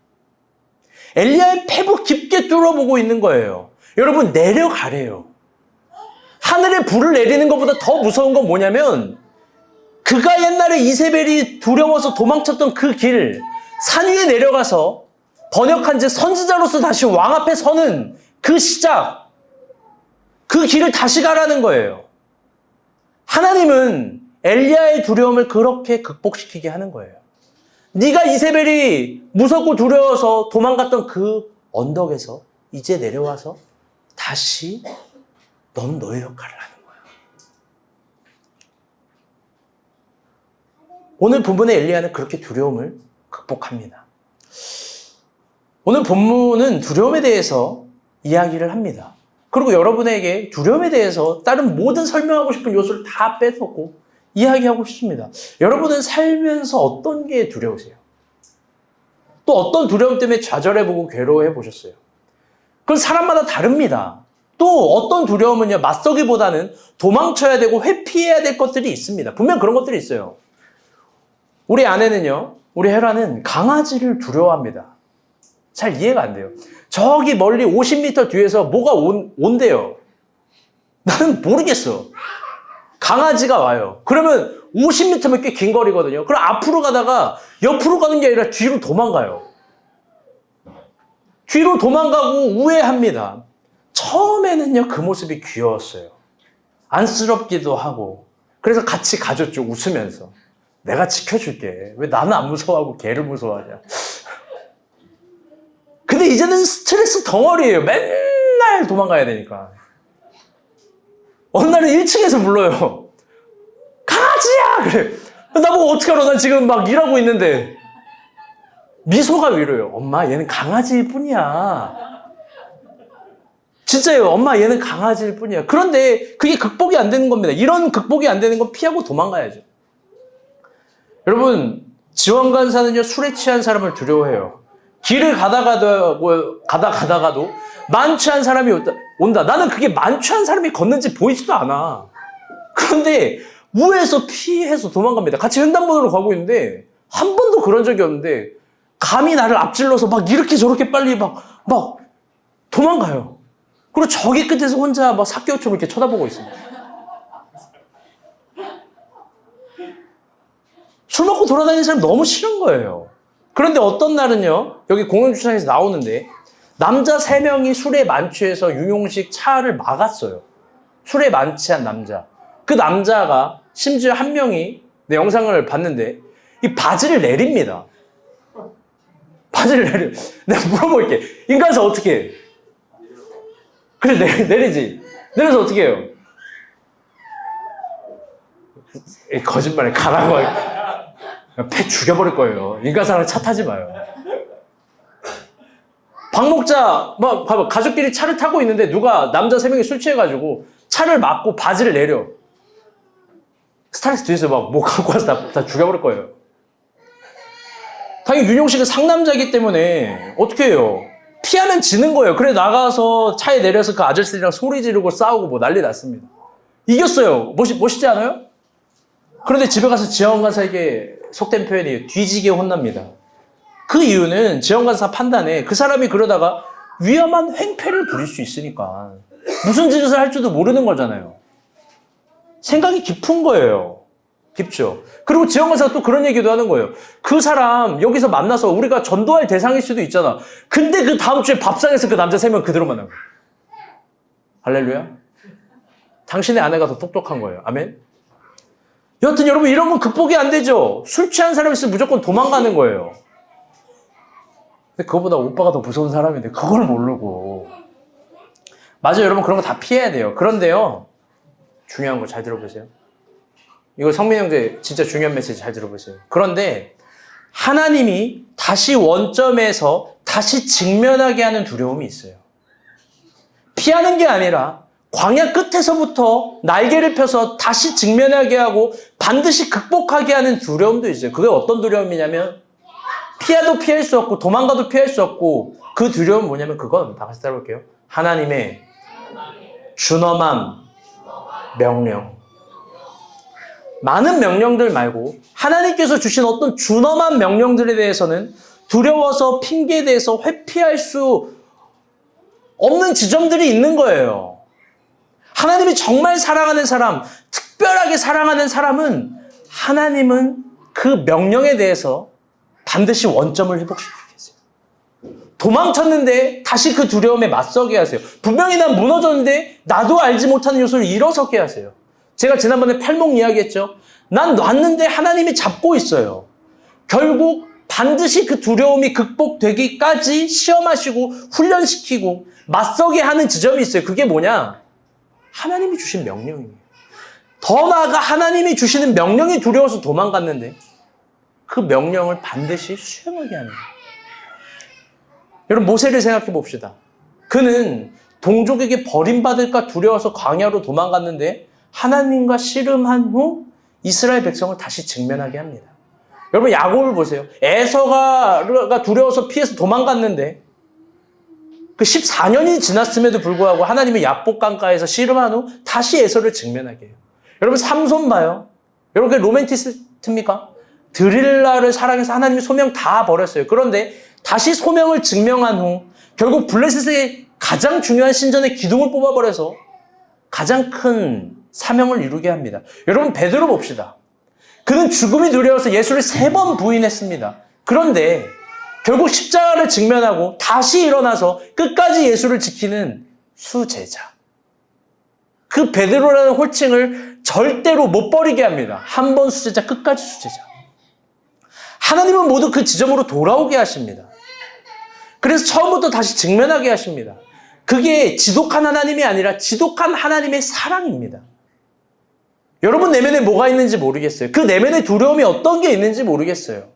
엘리야의 패부 깊게 뚫어보고 있는 거예요. 여러분 내려가래요. 하늘에 불을 내리는 것보다 더 무서운 건 뭐냐면 그가 옛날에 이세벨이 두려워서 도망쳤던 그 길, 산 위에 내려가서 번역한즉 선지자로서 다시 왕 앞에 서는 그 시작, 그 길을 다시 가라는 거예요. 하나님은 엘리야의 두려움을 그렇게 극복시키게 하는 거예요. 네가 이세벨이 무섭고 두려워서 도망갔던 그 언덕에서 이제 내려와서 다시 넌 너의 역할을 하는 거야. 오늘 본문의 엘리야는 그렇게 두려움을 극복합니다. 오늘 본문은 두려움에 대해서 이야기를 합니다. 그리고 여러분에게 두려움에 대해서 다른 모든 설명하고 싶은 요소를 다 빼놓고 이야기하고 싶습니다. 여러분은 살면서 어떤 게 두려우세요? 또 어떤 두려움 때문에 좌절해보고 괴로워해보셨어요? 그건 사람마다 다릅니다. 또 어떤 두려움은요, 맞서기보다는 도망쳐야 되고 회피해야 될 것들이 있습니다. 분명 그런 것들이 있어요. 우리 아내는요, 우리 헤라는 강아지를 두려워합니다. 잘 이해가 안 돼요. 저기 멀리 50m 뒤에서 뭐가 온대요. 나는 모르겠어. 강아지가 와요. 그러면 50m면 꽤 긴 거리거든요. 그럼 앞으로 가다가 옆으로 가는 게 아니라 뒤로 도망가요. 뒤로 도망가고 우회합니다. 처음에는요, 그 모습이 귀여웠어요. 안쓰럽기도 하고. 그래서 같이 가줬죠, 웃으면서. 내가 지켜줄게. 왜 나는 안 무서워하고 걔를 무서워하냐. 근데 이제는 스트레스 덩어리예요. 맨날 도망가야 되니까. 어느 날은 1층에서 불러요. 강아지야! 그래. 나보고 어떡하러, 난 지금 막 일하고 있는데. 미소가 위로예요. 엄마, 얘는 강아지일 뿐이야. 진짜예요. 엄마, 얘는 강아지일 뿐이야. 그런데 그게 극복이 안 되는 겁니다. 이런 극복이 안 되는 건 피하고 도망가야죠. 여러분, 지원관사는요, 술에 취한 사람을 두려워해요. 길을 가다가도 만취한 사람이 온다. 나는 그게 만취한 사람이 걷는지 보이지도 않아. 그런데 우회해서 피해서 도망갑니다. 같이 횡단보도로 가고 있는데 한 번도 그런 적이 없는데 감히 나를 앞질러서 막 이렇게 저렇게 빨리 막 도망가요. 그리고 저기 끝에서 혼자 막 삭개오처럼 이렇게 쳐다보고 있습니다. 술 먹고 돌아다니는 사람 너무 싫은 거예요. 그런데 어떤 날은요, 여기 공영주차장에서 나오는데 남자 3명이 술에 만취해서 윤용식 차를 막았어요. 술에 만취한 남자. 그 남자가 심지어 한 명이 내 영상을 봤는데 이 바지를 내립니다. 바지를 내려. 내가 물어볼게. 인간사 어떻게 해? 그래, 내리지. 내려서 어떻게 해요? 거짓말에 가라고. 패 죽여버릴 거예요. 인간사랑 차 타지 마요. 박 목자, 봐봐. 가족끼리 차를 타고 있는데 누가 남자 3명이 술 취해가지고 차를 막고 바지를 내려. 스타렉스 뒤에서 뭐 갖고 와서 다 죽여버릴 거예요. 당연히 윤용식은 상남자이기 때문에 어떻게 해요? 피하면 지는 거예요. 그래 나가서 차에 내려서 그 아저씨들이랑 소리 지르고 싸우고 뭐 난리 났습니다. 이겼어요. 멋있지 않아요? 그런데 집에 가서 지원관사에게 속된 표현이에요. 뒤지게 혼납니다. 그 이유는 지원관사 판단에 그 사람이 그러다가 위험한 횡패를 부릴 수 있으니까. 무슨 짓을 할 줄도 모르는 거잖아요. 생각이 깊은 거예요. 깊죠. 그리고 지원관사가 또 그런 얘기도 하는 거예요. 그 사람 여기서 만나서 우리가 전도할 대상일 수도 있잖아. 근데 그 다음 주에 밥상에서 그 남자 3명 그대로 만난 거예요. 할렐루야. 당신의 아내가 더 똑똑한 거예요. 아멘. 여하튼 여러분, 이런 건 극복이 안 되죠. 술 취한 사람이 있으면 무조건 도망가는 거예요. 근데 그거보다 오빠가 더 무서운 사람인데 그걸 모르고. 맞아요. 여러분, 그런 거 다 피해야 돼요. 그런데요, 중요한 거 잘 들어보세요. 이거 성민 형제 진짜 중요한 메시지 잘 들어보세요. 그런데 하나님이 다시 원점에서 다시 직면하게 하는 두려움이 있어요. 피하는 게 아니라 광야 끝에서부터 날개를 펴서 다시 직면하게 하고 반드시 극복하게 하는 두려움도 있어요. 그게 어떤 두려움이냐면 피해도 피할 수 없고 도망가도 피할 수 없고, 그 두려움은 뭐냐면 그건 다 같이 따라볼게요. 하나님의 준엄한 명령. 많은 명령들 말고 하나님께서 주신 어떤 준엄한 명령들에 대해서는 두려워서 핑계에 대해서 회피할 수 없는 지점들이 있는 거예요. 하나님이 정말 사랑하는 사람, 특별하게 사랑하는 사람은 하나님은 그 명령에 대해서 반드시 원점을 회복시키겠어요. 도망쳤는데 다시 그 두려움에 맞서게 하세요. 분명히 난 무너졌는데 나도 알지 못하는 요소를 일어서게 하세요. 제가 지난번에 팔목 이야기했죠. 난 놨는데 하나님이 잡고 있어요. 결국 반드시 그 두려움이 극복되기까지 시험하시고 훈련시키고 맞서게 하는 지점이 있어요. 그게 뭐냐? 하나님이 주신 명령이에요. 더 나아가 하나님이 주시는 명령이 두려워서 도망갔는데 그 명령을 반드시 수행하게 하는 거예요. 여러분 모세를 생각해 봅시다. 그는 동족에게 버림받을까 두려워서 광야로 도망갔는데 하나님과 씨름한 후 이스라엘 백성을 다시 직면하게 합니다. 여러분 야곱을 보세요. 에서가 두려워서 피해서 도망갔는데 그 14년이 지났음에도 불구하고 하나님의 야복강가에서 씨름한 후 다시 에서를 직면하게 해요. 여러분 삼손 봐요. 여러분 그게 로맨티스트입니까? 드릴라를 사랑해서 하나님이 소명 다 버렸어요. 그런데 다시 소명을 증명한 후 결국 블레셋의 가장 중요한 신전의 기둥을 뽑아버려서 가장 큰 사명을 이루게 합니다. 여러분 베드로 봅시다. 그는 죽음이 두려워서 예수를 3번 부인했습니다. 그런데 결국 십자가를 직면하고 다시 일어나서 끝까지 예수를 지키는 수제자. 그 베드로라는 호칭을 절대로 못 버리게 합니다. 한 번 수제자, 끝까지 수제자. 하나님은 모두 그 지점으로 돌아오게 하십니다. 그래서 처음부터 다시 직면하게 하십니다. 그게 지독한 하나님이 아니라 지독한 하나님의 사랑입니다. 여러분 내면에 뭐가 있는지 모르겠어요. 그 내면에 두려움이 어떤 게 있는지 모르겠어요.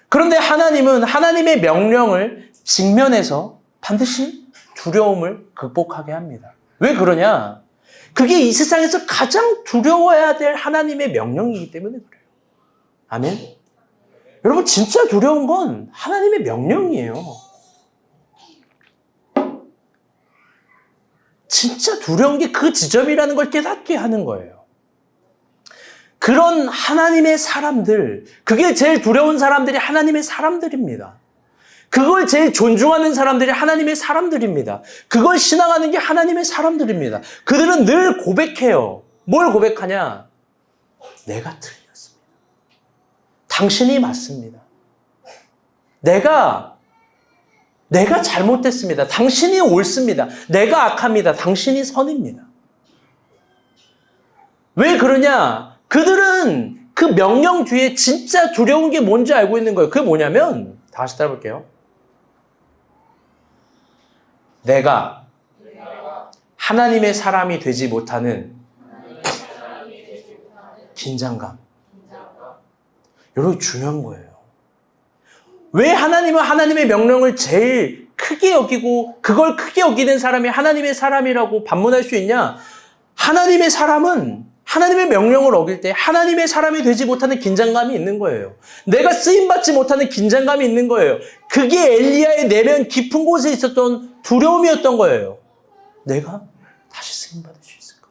그런데 하나님은 하나님의 명령을 직면해서 반드시 두려움을 극복하게 합니다. 왜 그러냐? 그게 이 세상에서 가장 두려워야 될 하나님의 명령이기 때문에 그래요. 아멘? 여러분 진짜 두려운 건 하나님의 명령이에요. 진짜 두려운 게 그 지점이라는 걸 깨닫게 하는 거예요. 그런 하나님의 사람들, 그게 제일 두려운 사람들이 하나님의 사람들입니다. 그걸 제일 존중하는 사람들이 하나님의 사람들입니다. 그걸 신앙하는 게 하나님의 사람들입니다. 그들은 늘 고백해요. 뭘 고백하냐? 내가 틀렸습니다. 당신이 맞습니다. 내가 잘못됐습니다. 당신이 옳습니다. 내가 악합니다. 당신이 선입니다. 왜 그러냐? 그들은 그 명령 뒤에 진짜 두려운 게 뭔지 알고 있는 거예요. 그게 뭐냐면, 다시 따라볼게요. 내가 하나님의 사람이 되지 못하는 긴장감. 여러분 중요한 거예요. 왜 하나님은 하나님의 명령을 제일 크게 여기고 그걸 크게 여기는 사람이 하나님의 사람이라고 반문할 수 있냐? 하나님의 사람은 하나님의 명령을 어길 때 하나님의 사람이 되지 못하는 긴장감이 있는 거예요. 내가 쓰임받지 못하는 긴장감이 있는 거예요. 그게 엘리야의 내면 깊은 곳에 있었던 두려움이었던 거예요. 내가 다시 쓰임받을 수 있을까?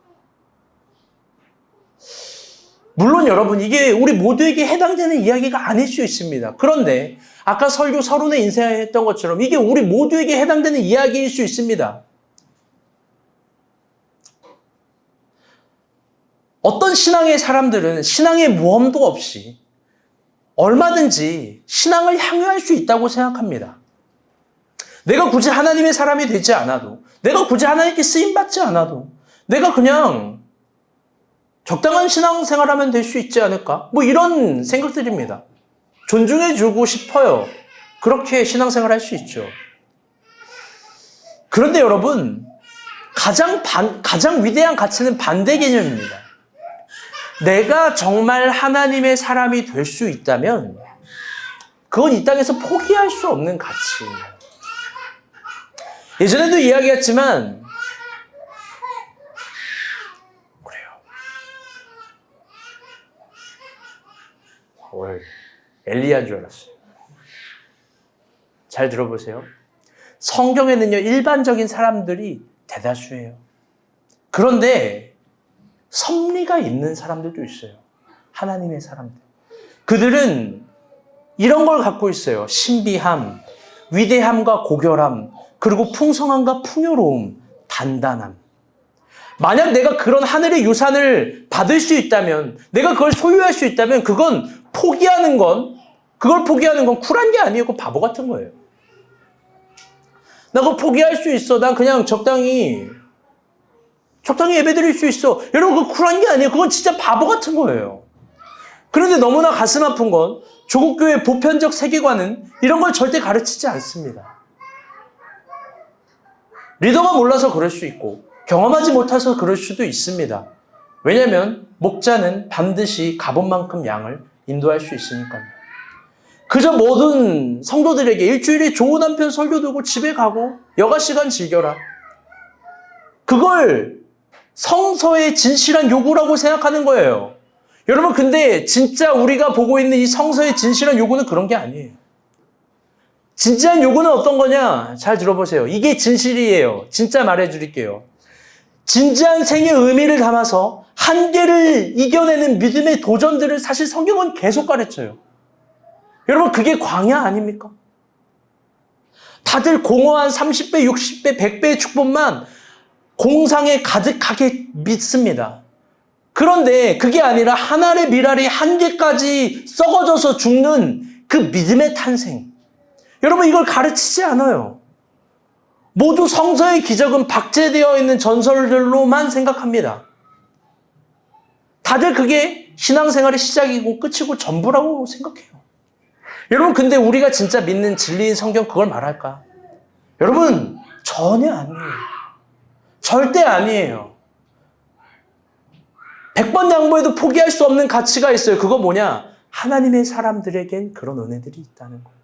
물론 여러분 이게 우리 모두에게 해당되는 이야기가 아닐 수 있습니다. 그런데 아까 설교 서론에 인쇄했던 것처럼 이게 우리 모두에게 해당되는 이야기일 수 있습니다. 어떤 신앙의 사람들은 신앙의 모험도 없이 얼마든지 신앙을 향유할 수 있다고 생각합니다. 내가 굳이 하나님의 사람이 되지 않아도, 내가 굳이 하나님께 쓰임받지 않아도, 내가 그냥 적당한 신앙생활하면 될 수 있지 않을까? 뭐 이런 생각들입니다. 존중해주고 싶어요. 그렇게 신앙생활 할 수 있죠. 그런데 여러분, 가장 위대한 가치는 반대 개념입니다. 내가 정말 하나님의 사람이 될 수 있다면 그건 이 땅에서 포기할 수 없는 가치예요. 예전에도 이야기했지만 그래요. 엘리야인 줄 알았어요. 잘 들어보세요. 성경에는요, 일반적인 사람들이 대다수예요. 그런데 섭리가 있는 사람들도 있어요. 하나님의 사람들. 그들은 이런 걸 갖고 있어요. 신비함, 위대함과 고결함, 그리고 풍성함과 풍요로움, 단단함. 만약 내가 그런 하늘의 유산을 받을 수 있다면, 내가 그걸 소유할 수 있다면 그걸 포기하는 건 쿨한 게 아니에요. 그건 바보 같은 거예요. 나 그거 포기할 수 있어. 난 그냥 적당히 예배드릴 수 있어. 여러분, 그거 쿨한 게 아니에요. 그건 진짜 바보 같은 거예요. 그런데 너무나 가슴 아픈 건 조국 교회의 보편적 세계관은 이런 걸 절대 가르치지 않습니다. 리더가 몰라서 그럴 수 있고 경험하지 못해서 그럴 수도 있습니다. 왜냐하면 목자는 반드시 가본 만큼 양을 인도할 수 있으니까요. 그저 모든 성도들에게 일주일에 좋은 한 편 설교 듣고 집에 가고 여가 시간 즐겨라. 그걸 성서의 진실한 요구라고 생각하는 거예요. 여러분, 근데 진짜 우리가 보고 있는 이 성서의 진실한 요구는 그런 게 아니에요. 진지한 요구는 어떤 거냐? 잘 들어보세요. 이게 진실이에요. 진짜 말해드릴게요. 진지한 생의 의미를 담아서 한계를 이겨내는 믿음의 도전들을 사실 성경은 계속 가르쳐요. 여러분, 그게 광야 아닙니까? 다들 공허한 30배, 60배, 100배의 축복만 공상에 가득하게 믿습니다. 그런데 그게 아니라 한 알의 밀알이 한계까지 썩어져서 죽는 그 믿음의 탄생. 여러분, 이걸 가르치지 않아요. 모두 성서의 기적은 박제되어 있는 전설들로만 생각합니다. 다들 그게 신앙생활의 시작이고 끝이고 전부라고 생각해요. 여러분, 근데 우리가 진짜 믿는 진리인 성경 그걸 말할까? 여러분, 전혀 아니에요. 절대 아니에요. 100번 양보해도 포기할 수 없는 가치가 있어요. 그거 뭐냐? 하나님의 사람들에겐 그런 은혜들이 있다는 거예요.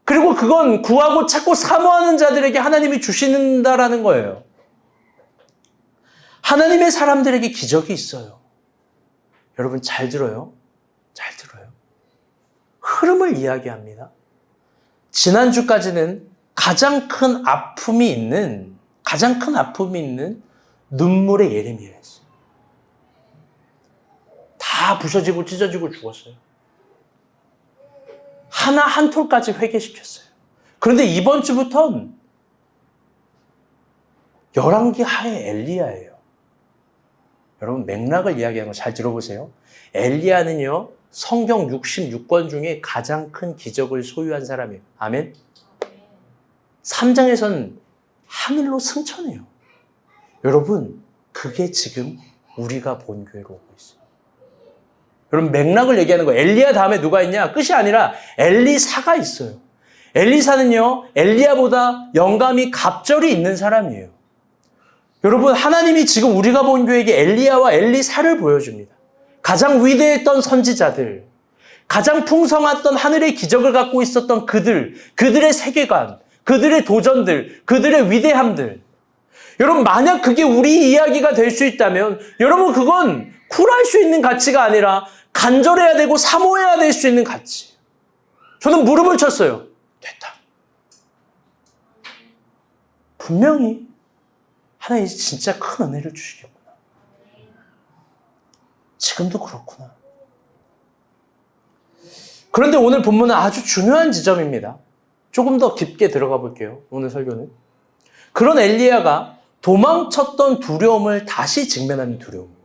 그리고 그건 구하고 찾고 사모하는 자들에게 하나님이 주신다라는 거예요. 하나님의 사람들에게 기적이 있어요. 여러분, 잘 들어요. 잘 들어요. 흐름을 이야기합니다. 지난주까지는 가장 큰 아픔이 있는 눈물의 예레미야였어요. 다 부서지고 찢어지고 죽었어요. 하나 한 톨까지 회개시켰어요. 그런데 이번 주부터는 열왕기 하의 엘리야예요. 여러분, 맥락을 이야기하는 거 잘 들어보세요. 엘리야는요, 성경 66권 중에 가장 큰 기적을 소유한 사람이에요. 아멘? 3장에서는 하늘로 승천해요. 여러분, 그게 지금 우리가 본 교회로 오고 있어요. 여러분, 맥락을 얘기하는 거예요. 엘리야 다음에 누가 있냐? 끝이 아니라 엘리사가 있어요. 엘리사는요, 엘리야보다 영감이 갑절이 있는 사람이에요. 여러분, 하나님이 지금 우리가 본 교회에게 엘리야와 엘리사를 보여줍니다. 가장 위대했던 선지자들, 가장 풍성했던 하늘의 기적을 갖고 있었던 그들의 세계관, 그들의 도전들, 그들의 위대함들. 여러분, 만약 그게 우리 이야기가 될 수 있다면 여러분, 그건 쿨할 수 있는 가치가 아니라 간절해야 되고 사모해야 될 수 있는 가치. 저는 무릎을 쳤어요. 됐다. 분명히 하나님이 진짜 큰 은혜를 주시겠구나. 지금도 그렇구나. 그런데 오늘 본문은 아주 중요한 지점입니다. 조금 더 깊게 들어가 볼게요. 오늘 설교는. 그런 엘리야가 도망쳤던 두려움을 다시 직면하는 두려움.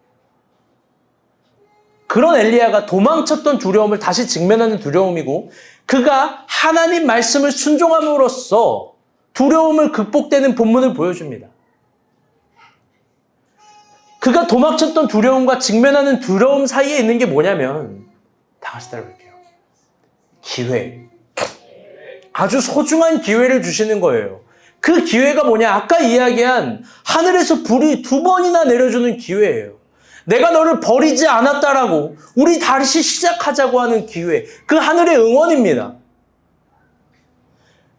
그런 엘리야가 도망쳤던 두려움을 다시 직면하는 두려움이고, 그가 하나님 말씀을 순종함으로써 두려움을 극복되는 본문을 보여줍니다. 그가 도망쳤던 두려움과 직면하는 두려움 사이에 있는 게 뭐냐면, 다 같이 따라볼게요. 기회. 아주 소중한 기회를 주시는 거예요. 그 기회가 뭐냐? 아까 이야기한 하늘에서 불이 2번이나 내려주는 기회예요. 내가 너를 버리지 않았다라고, 우리 다시 시작하자고 하는 기회. 그 하늘의 응원입니다.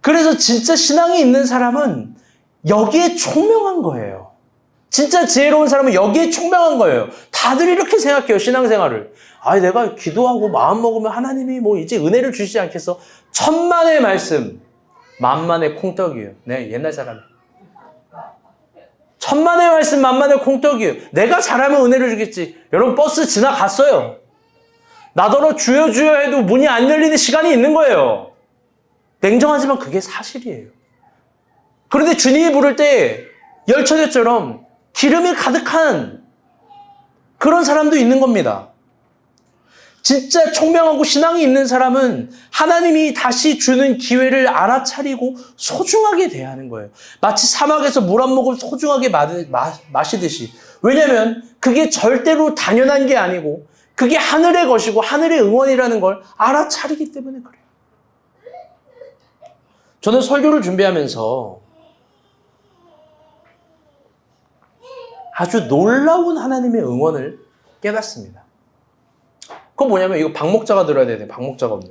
그래서 진짜 신앙이 있는 사람은 여기에 총명한 거예요. 진짜 지혜로운 사람은 여기에 총명한 거예요. 다들 이렇게 생각해요, 신앙생활을. 내가 기도하고 마음 먹으면 하나님이 이제 은혜를 주시지 않겠어? 천만의 말씀, 만만의 콩떡이에요. 네, 옛날 사람이에요. 천만의 말씀, 만만의 콩떡이에요. 내가 잘하면 은혜를 주겠지. 여러분, 버스 지나갔어요. 나더러 주여 주여 해도 문이 안 열리는 시간이 있는 거예요. 냉정하지만 그게 사실이에요. 그런데 주님이 부를 때 열처녀처럼 기름이 가득한 그런 사람도 있는 겁니다. 진짜 총명하고 신앙이 있는 사람은 하나님이 다시 주는 기회를 알아차리고 소중하게 대하는 거예요. 마치 사막에서 물 한 모금 소중하게 마시듯이. 왜냐하면 그게 절대로 당연한 게 아니고 그게 하늘의 것이고 하늘의 응원이라는 걸 알아차리기 때문에 그래요. 저는 설교를 준비하면서 아주 놀라운 하나님의 응원을 깨닫습니다. 그건 뭐냐면 이거 박목자가 들어야 돼요. 박목자가 없네.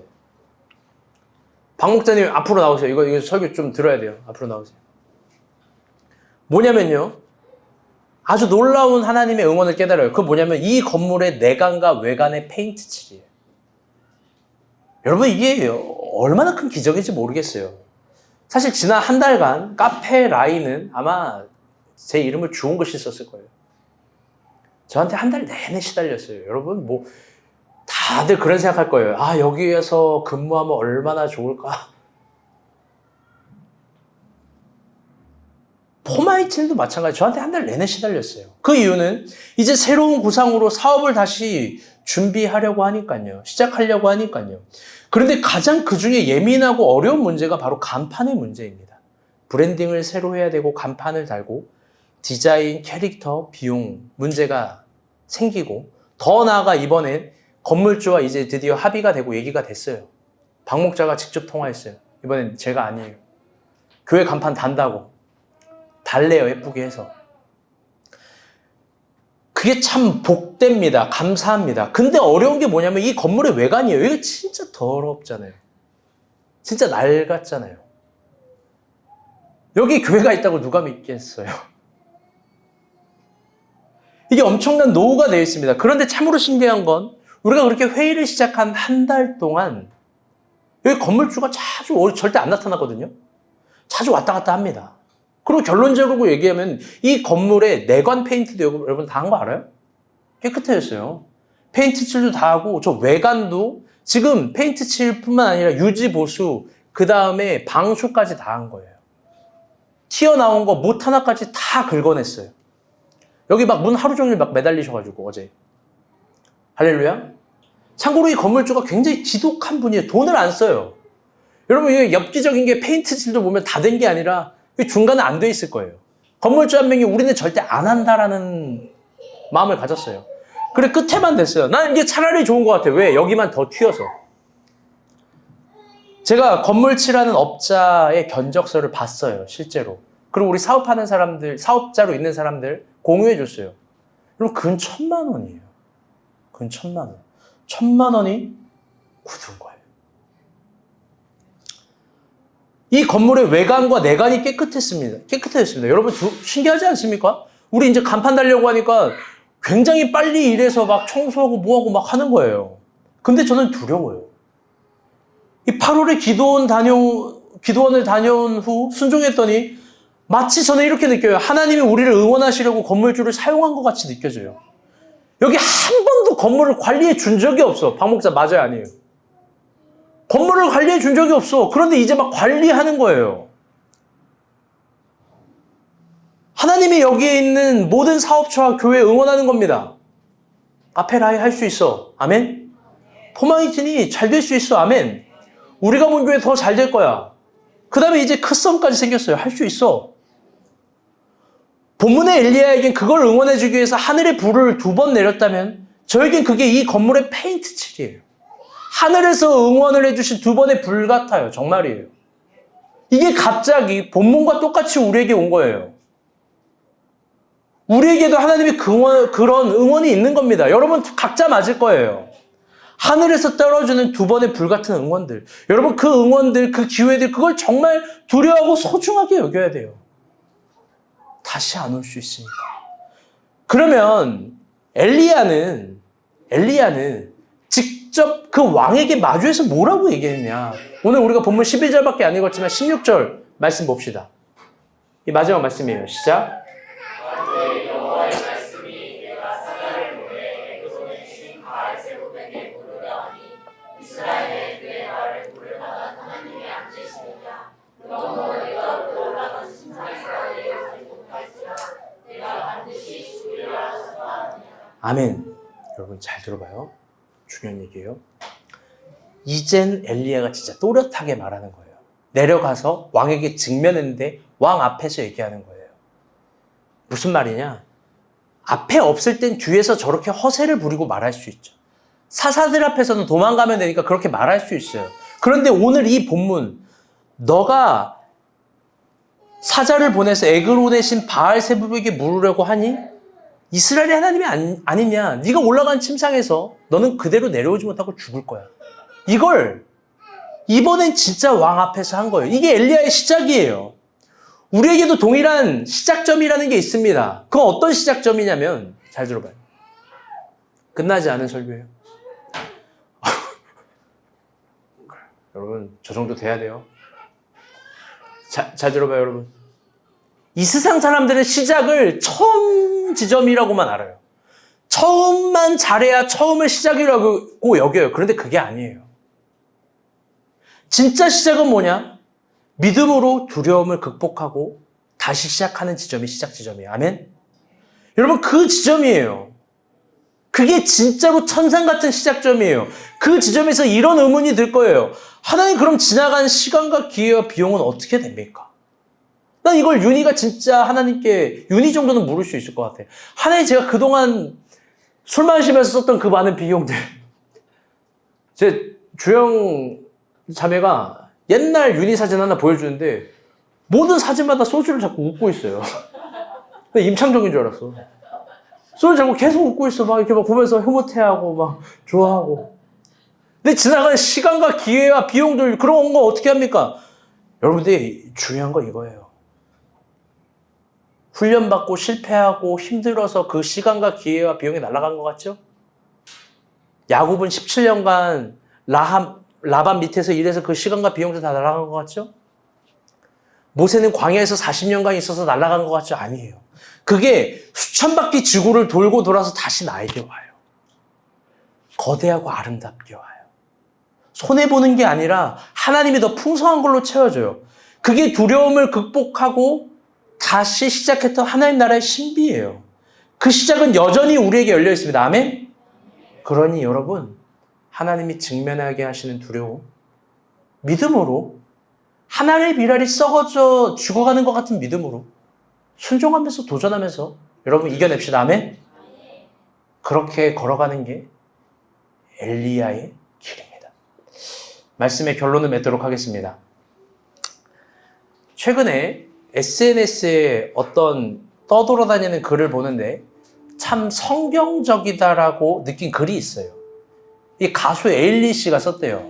박목자님 앞으로 나오세요. 이거 설교 좀 들어야 돼요. 앞으로 나오세요. 뭐냐면요. 아주 놀라운 하나님의 응원을 깨달아요. 그건 뭐냐면 이 건물의 내관과 외관의 페인트 칠이에요. 여러분 이게 얼마나 큰 기적인지 모르겠어요. 사실 지난 한 달간 카페 라인은 아마 제 이름을 주홍 글씨 썼을 거예요. 저한테 한 달 내내 시달렸어요. 여러분 다들 그런 생각할 거예요. 아, 여기에서 근무하면 얼마나 좋을까? 포마이틴도 마찬가지. 저한테 한 달 내내 시달렸어요. 그 이유는 이제 새로운 구상으로 사업을 다시 준비하려고 하니까요. 시작하려고 하니까요. 그런데 가장 그 중에 예민하고 어려운 문제가 바로 간판의 문제입니다. 브랜딩을 새로 해야 되고 간판을 달고 디자인, 캐릭터, 비용 문제가 생기고 더 나아가 이번엔 건물주와 이제 드디어 합의가 되고 얘기가 됐어요. 박 목자가 직접 통화했어요. 이번엔 제가 아니에요. 교회 간판 단다고. 달래요, 예쁘게 해서. 그게 참 복됩니다. 감사합니다. 근데 어려운 게 뭐냐면 이 건물의 외관이에요. 이거 진짜 더럽잖아요. 진짜 낡았잖아요. 여기 교회가 있다고 누가 믿겠어요? 이게 엄청난 노후가 되어 있습니다. 그런데 참으로 신기한 건 우리가 그렇게 회의를 시작한 한 달 동안 여기 건물주가 절대 안 나타나거든요. 자주 왔다 갔다 합니다. 그리고 결론적으로 얘기하면 이 건물의 내관 페인트도 여러분 다 한 거 알아요? 깨끗해졌어요. 페인트 칠도 다 하고 저 외관도 지금 페인트 칠뿐만 아니라 유지 보수 그 다음에 방수까지 다 한 거예요. 튀어나온 거 못 하나까지 다 긁어냈어요. 여기 막 문 하루 종일 막 매달리셔가지고 어제. 할렐루야. 참고로 이 건물주가 굉장히 지독한 분이에요. 돈을 안 써요. 여러분 이게 엽기적인 게 페인트 칠도 보면 다 된 게 아니라 중간에 안 돼 있을 거예요. 건물주 한 명이 우리는 절대 안 한다라는 마음을 가졌어요. 그래 끝에만 됐어요. 난 이게 차라리 좋은 것 같아요. 왜? 여기만 더 튀어서. 제가 건물 칠하는 업자의 견적서를 봤어요. 실제로. 그리고 우리 사업하는 사람들, 사업자로 있는 사람들 공유해 줬어요. 여러분 근 1,000만 원이에요. 근 1,000만 원. 1,000만 원이 굳은 거예요. 이 건물의 외관과 내관이 깨끗해졌습니다. 여러분 신기하지 않습니까? 우리 이제 간판 달려고 하니까 굉장히 빨리 일해서 막 청소하고 뭐하고 막 하는 거예요. 근데 저는 두려워요. 이 8월에 기도원을 다녀온 후 순종했더니 마치 저는 이렇게 느껴요. 하나님이 우리를 응원하시려고 건물주를 사용한 것 같이 느껴져요. 여기 한 번도 건물을 관리해 준 적이 없어. 박 목사 맞아요, 아니에요? 건물을 관리해 준 적이 없어. 그런데 이제 막 관리하는 거예요. 하나님이 여기에 있는 모든 사업처와 교회 응원하는 겁니다. 아페라이 할 수 있어. 아멘? 포마이틴이 잘 될 수 있어. 아멘? 우리가 본 교회 더 잘 될 거야. 그 다음에 이제 크썸까지 생겼어요. 할 수 있어. 본문의 엘리야에겐 그걸 응원해주기 위해서 하늘의 불을 2번 내렸다면 저에겐 그게 이 건물의 페인트 칠이에요. 하늘에서 응원을 해주신 2번의 불 같아요. 정말이에요. 이게 갑자기 본문과 똑같이 우리에게 온 거예요. 우리에게도 하나님의 그런 응원이 있는 겁니다. 여러분 각자 맞을 거예요. 하늘에서 떨어지는 2번의 불 같은 응원들. 여러분 그 응원들, 그 기회들 그걸 정말 두려워하고 소중하게 여겨야 돼요. 다시 안 올 수 있으니까. 그러면 엘리야는 직접 그 왕에게 마주해서 뭐라고 얘기했냐. 오늘 우리가 본문 11절밖에 안 읽었지만 16절 말씀 봅시다. 이 마지막 말씀이에요. 시작. 여호와의 말씀이 내가 사자를 보내 에그론의 신 바알세부백에 부르려 하니 이스라엘의 그의 말을 부르다가 하나님이 안 되시느냐. 그러므로 내가 그 올라간 신상에서 내려오지 못할지라 내가 반드시 아멘. 여러분 잘 들어봐요. 중요한 얘기예요. 이젠 엘리야가 진짜 또렷하게 말하는 거예요. 내려가서 왕에게 직면했는데 왕 앞에서 얘기하는 거예요. 무슨 말이냐? 앞에 없을 땐 뒤에서 저렇게 허세를 부리고 말할 수 있죠. 사사들 앞에서는 도망가면 되니까 그렇게 말할 수 있어요. 그런데 오늘 이 본문, 너가 사자를 보내서 에그론의 신 바알세불에게 물으려고 하니 이스라엘의 하나님이 아니냐? 네가 올라간 침상에서 너는 그대로 내려오지 못하고 죽을 거야. 이걸 이번엔 진짜 왕 앞에서 한 거예요. 이게 엘리야의 시작이에요. 우리에게도 동일한 시작점이라는 게 있습니다. 그건 어떤 시작점이냐면, 잘 들어봐요. 끝나지 않은 설교예요. 여러분, 저 정도 돼야 돼요. 잘 들어봐요, 여러분. 이 세상 사람들은 시작을 처음 지점이라고만 알아요. 처음만 잘해야 처음을 시작이라고 여겨요. 그런데 그게 아니에요. 진짜 시작은 뭐냐? 믿음으로 두려움을 극복하고 다시 시작하는 지점이 시작 지점이에요. 아멘? 여러분, 그 지점이에요. 그게 진짜로 천상 같은 시작점이에요. 그 지점에서 이런 의문이 들 거예요. 하나님, 그럼 지나간 시간과 기회와 비용은 어떻게 됩니까? 난 이걸 윤희가 진짜 하나님께 윤희 정도는 물을 수 있을 것 같아요. 하나님, 제가 그동안 술 마시면서 썼던 그 많은 비용들. 제 주영 자매가 옛날 윤희 사진 하나 보여주는데 모든 사진마다 소주를 자꾸 웃고 있어요. 임창정인 줄 알았어. 소주 자꾸 계속 웃고 있어. 막 이렇게 막 보면서 흐뭇해하고 막 좋아하고. 근데 지나간 시간과 기회와 비용들 그런 거 어떻게 합니까? 여러분들이 중요한 건 이거예요. 훈련받고 실패하고 힘들어서 그 시간과 기회와 비용이 날아간 것 같죠? 야곱은 17년간 라반 밑에서 일해서 그 시간과 비용도 다 날아간 것 같죠? 모세는 광야에서 40년간 있어서 날아간 것 같죠? 아니에요. 그게 수천 바퀴 지구를 돌고 돌아서 다시 나에게 와요. 거대하고 아름답게 와요. 손해보는 게 아니라 하나님이 더 풍성한 걸로 채워줘요. 그게 두려움을 극복하고 다시 시작했던 하나님 나라의 신비예요. 그 시작은 여전히 우리에게 열려 있습니다. 아멘? 그러니 여러분, 하나님이 직면하게 하시는 두려움, 믿음으로 하나의 미랄이 썩어져 죽어가는 것 같은 믿음으로 순종하면서 도전하면서 여러분 이겨냅시다. 아멘? 그렇게 걸어가는 게 엘리야의 길입니다. 말씀의 결론을 맺도록 하겠습니다. 최근에 SNS에 어떤 떠돌아다니는 글을 보는데 참 성경적이다라고 느낀 글이 있어요. 이 가수 에일리 씨가 썼대요.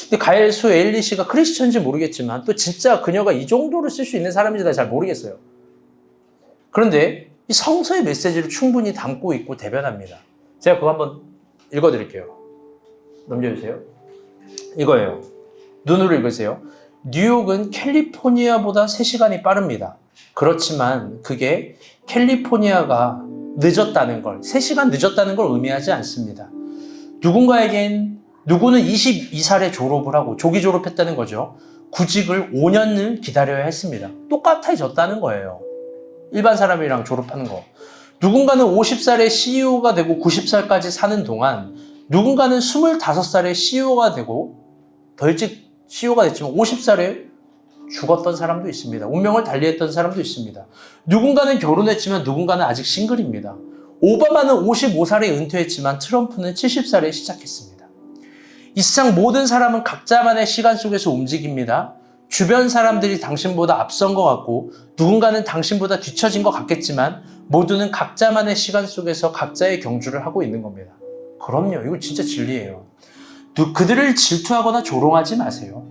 근데 가수 에일리 씨가 크리스천인지 모르겠지만 또 진짜 그녀가 이 정도로 쓸 수 있는 사람인지 잘 모르겠어요. 그런데 이 성서의 메시지를 충분히 담고 있고 대변합니다. 제가 그거 한번 읽어드릴게요. 넘겨주세요. 이거예요. 눈으로 읽으세요. 뉴욕은 캘리포니아보다 3시간이 빠릅니다. 그렇지만 그게 캘리포니아가 늦었다는 걸, 3시간 늦었다는 걸 의미하지 않습니다. 누군가에겐 누구는 22살에 졸업을 하고 조기 졸업했다는 거죠. 구직을 5년을 기다려야 했습니다. 똑같아졌다는 거예요. 일반 사람이랑 졸업하는 거. 누군가는 50살에 CEO가 되고 90살까지 사는 동안 누군가는 25살에 CEO가 되고 더 일찍 CEO가 됐지만 50살에 죽었던 사람도 있습니다. 운명을 달리했던 사람도 있습니다. 누군가는 결혼했지만 누군가는 아직 싱글입니다. 오바마는 55살에 은퇴했지만 트럼프는 70살에 시작했습니다. 이 세상 모든 사람은 각자만의 시간 속에서 움직입니다. 주변 사람들이 당신보다 앞선 것 같고 누군가는 당신보다 뒤처진 것 같겠지만 모두는 각자만의 시간 속에서 각자의 경주를 하고 있는 겁니다. 그럼요. 이거 진짜 진리예요. 그들을 질투하거나 조롱하지 마세요.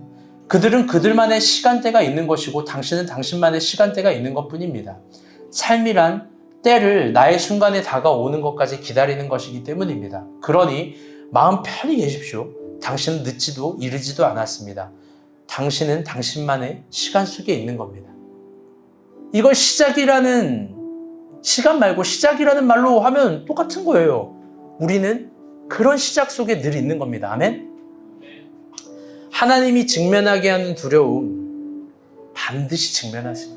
그들은 그들만의 시간대가 있는 것이고 당신은 당신만의 시간대가 있는 것뿐입니다. 삶이란 때를 나의 순간에 다가오는 것까지 기다리는 것이기 때문입니다. 그러니 마음 편히 계십시오. 당신은 늦지도 이르지도 않았습니다. 당신은 당신만의 시간 속에 있는 겁니다. 이걸 시작이라는 시간 말고 시작이라는 말로 하면 똑같은 거예요. 우리는 그런 시작 속에 늘 있는 겁니다. 아멘? 하나님이 직면하게 하는 두려움 반드시 직면하세요.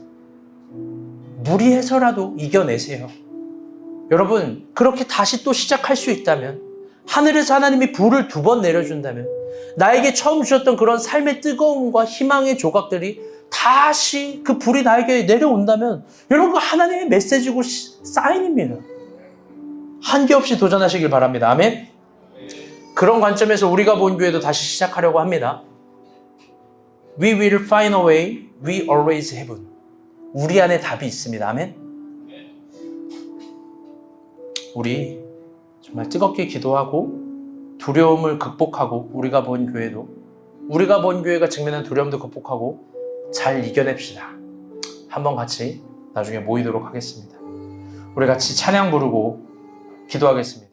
무리해서라도 이겨내세요. 여러분, 그렇게 다시 또 시작할 수 있다면, 하늘에서 하나님이 불을 2번 내려준다면, 나에게 처음 주셨던 그런 삶의 뜨거움과 희망의 조각들이 다시 그 불이 나에게 내려온다면, 여러분, 그 하나님의 메시지고 사인입니다. 한계 없이 도전하시길 바랍니다. 아멘? 그런 관점에서 우리가 본 교회도 다시 시작하려고 합니다. We will find a way, we always have. 우리 안에 답이 있습니다. 아멘? 우리 정말 뜨겁게 기도하고 두려움을 극복하고 우리가 본 교회가 직면한 두려움도 극복하고 잘 이겨냅시다. 한번 같이 나중에 모이도록 하겠습니다. 우리 같이 찬양 부르고 기도하겠습니다.